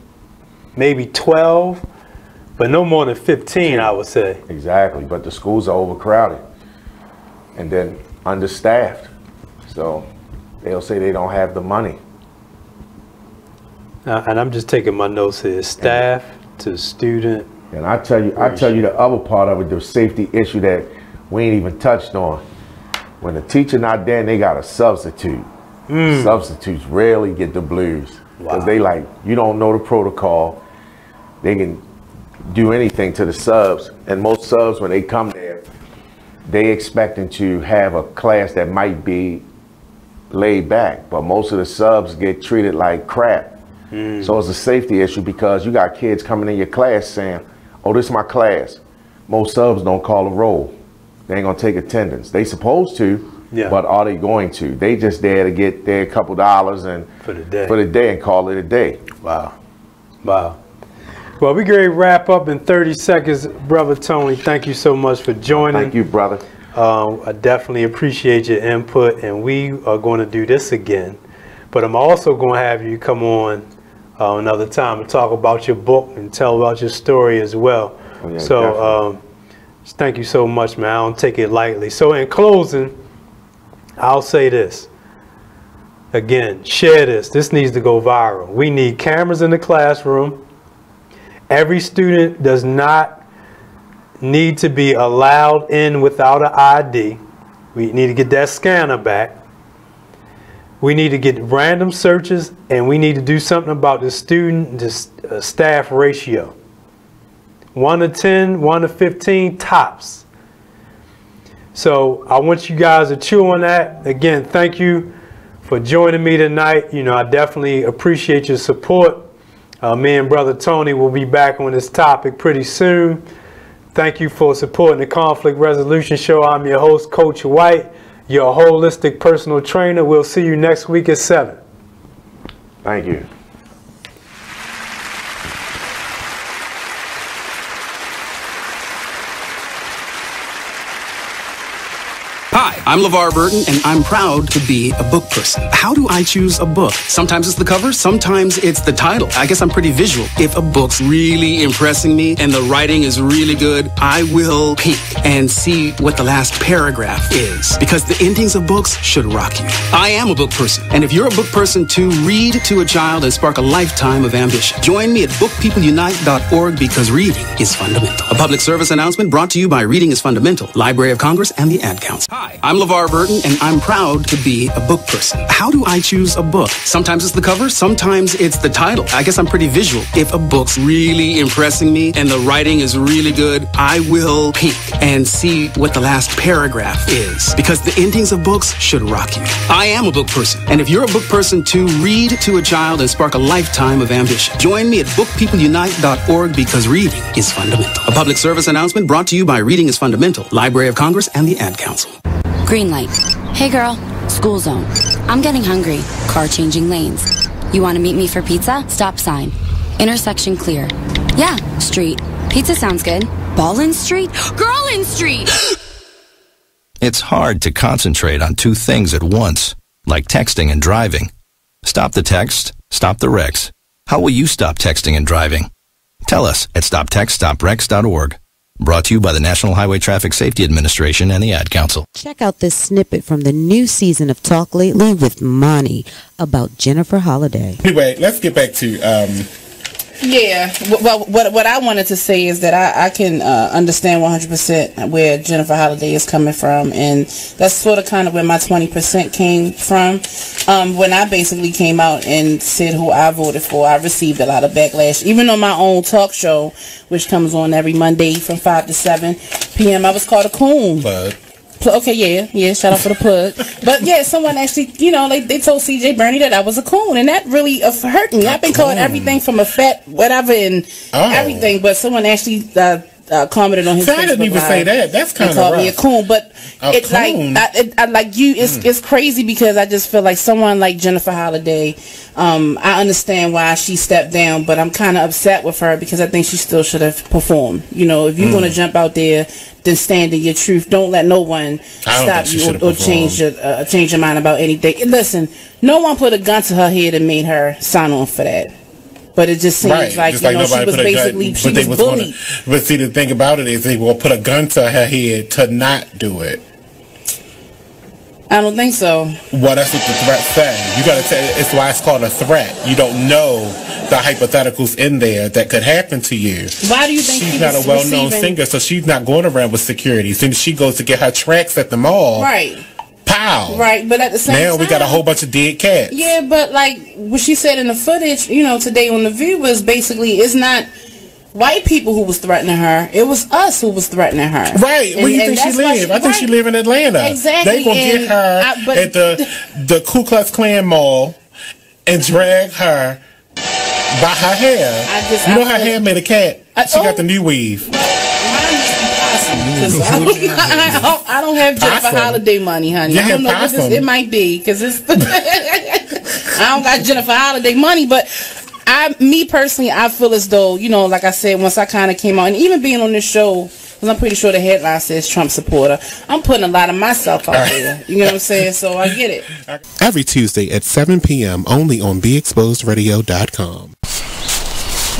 maybe 12, but no more than 15, I would say. Exactly, but the schools are overcrowded and then understaffed. So they'll say they don't have the money. And I'm just taking my notes here. Staff to student. And I tell you the other part of it, the safety issue that we ain't even touched on. When the teacher not there and they got a substitute, substitutes rarely get the blues. Because they like, you don't know the protocol. They can do anything to the subs. And most subs, when they come there, they expecting to have a class that might be laid back. But most of the subs get treated like crap. So it's a safety issue because you got kids coming in your class saying, oh, this is my class. Most subs don't call a roll. They ain't gonna take attendance. They supposed to, but are they going to? They just there to get their couple dollars and for the day and call it a day. Wow. Well, we're going to wrap up in 30 seconds. Brother Tony, thank you so much for joining. Thank you, brother. I definitely appreciate your input, and we are going to do this again. But I'm also going to have you come on another time and talk about your book and tell about your story as well. Oh, yeah, so thank you so much, man. I don't take it lightly. So in closing, I'll say this. Again, share this. This needs to go viral. We need cameras in the classroom. Every student does not need to be allowed in without an ID. We need to get that scanner back. We need to get random searches, and we need to do something about the student to staff ratio. 1 to 10, 1 to 15 tops. So I want you guys to chew on that. Again, thank you for joining me tonight. You know, I definitely appreciate your support. Me and Brother Tony will be back on this topic pretty soon. Thank you for supporting the Conflict Resolution Show. I'm your host, Coach White, your holistic personal trainer. We'll see you next week at 7. Thank you. Hi, I'm LeVar Burton, and I'm proud to be a book person. How do I choose a book? Sometimes it's the cover, sometimes it's the title. I guess I'm pretty visual. If a book's really impressing me and the writing is really good, I will peek and see what the last paragraph is, because the endings of books should rock you. I am a book person, and if you're a book person too, read to a child and spark a lifetime of ambition. Join me at bookpeopleunite.org, because reading is fundamental. A public service announcement brought to you by Reading is Fundamental, Library of Congress, and the Ad Council. Hi, I'm LeVar Burton, and I'm proud to be a book person. How do I choose a book? Sometimes it's the cover, sometimes it's the title. I guess I'm pretty visual. If a book's really impressing me and the writing is really good, I will peek and see what the last paragraph is, because the endings of books should rock you. I am a book person, and if you're a book person too, read to a child and spark a lifetime of ambition. Join me at bookpeopleunite.org, because reading is fundamental. A public service announcement brought to you by Reading is Fundamental, Library of Congress, and the Ad Council. Green light. Hey girl, school zone. I'm getting hungry. Car changing lanes. You want to meet me for pizza? Stop sign. Intersection clear. Yeah, street. Pizza sounds good. Ballin Street? Girlin Street! It's hard to concentrate on two things at once, like texting and driving. Stop the text, stop the wrecks. How will you stop texting and driving? Tell us at stoptextstopwrecks.org. Brought to you by the National Highway Traffic Safety Administration and the Ad Council. Check out this snippet from the new season of Talk Lately with Monty about Jennifer Holliday. Anyway, let's get back to... Yeah, well, what I wanted to say is that I can understand 100% where Jennifer Holliday is coming from, and that's sort of kind of where my 20% came from. When I basically came out and said who I voted for, I received a lot of backlash. Even on my own talk show, which comes on every Monday from 5 to 7 p.m., I was called a coon. Okay, yeah, shout out for the plug. But yeah, someone actually, you know, they told CJ Bernie that I was a coon, and that really hurt me. I've been called everything from a fat whatever and everything, but someone actually commented on his Facebook. I didn't even say that. That's kind of called me a coon, but it's coon. I like you. It's crazy because I just feel like someone like Jennifer Holliday. I understand why she stepped down, but I'm kind of upset with her because I think she still should have performed. You know, if you're going to jump out there, then stand in your truth. Don't let no one stop you or change your mind about anything. Listen, no one put a gun to her head and made her sign on for that. But it just seems like, just you know, she nobody was put a basically, gun, she was bullied. But see, the thing about it is they will put a gun to her head to not do it. I don't think so. Well, that's what the threat says. You gotta say, it's why it's called a threat. You don't know the hypotheticals in there that could happen to you. Why do you think she's not a well-known singer, so she's not going around with security. Since she goes to get her tracks at the mall, right? Pow! Right, but at the same time, now we got a whole bunch of dead cats. Yeah, but like what she said in the footage, you know, today on The View was basically it's not white people who was threatening her. It was us who was threatening her. Right. Where do you think she live? I think she live in Atlanta. Exactly. They gonna get her at the Ku Klux Klan mall and drag her by her hair. You know her hair made a cat. She got the new weave. I don't have Jennifer Holiday money, honey. Yeah, I don't know what this, it might be because it's I don't got Jennifer Holiday money, but me personally, I feel as though, you know, like I said, once I kind of came on, and even being on this show, because I'm pretty sure the headline says Trump supporter, I'm putting a lot of myself out there. You know what I'm saying? So I get it. Every Tuesday at 7 p.m. only on BeExposedRadio.com.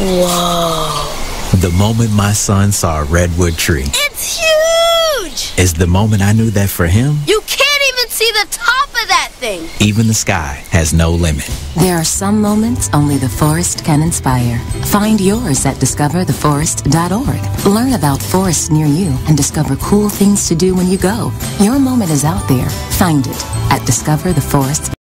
Whoa. The moment my son saw a redwood tree. It's huge! Is the moment I knew that for him, You can't even see the top of that thing! even the sky has no limit. There are some moments only the forest can inspire. Find yours at discovertheforest.org. Learn about forests near you and discover cool things to do when you go. Your moment is out there. Find it at discovertheforest.org.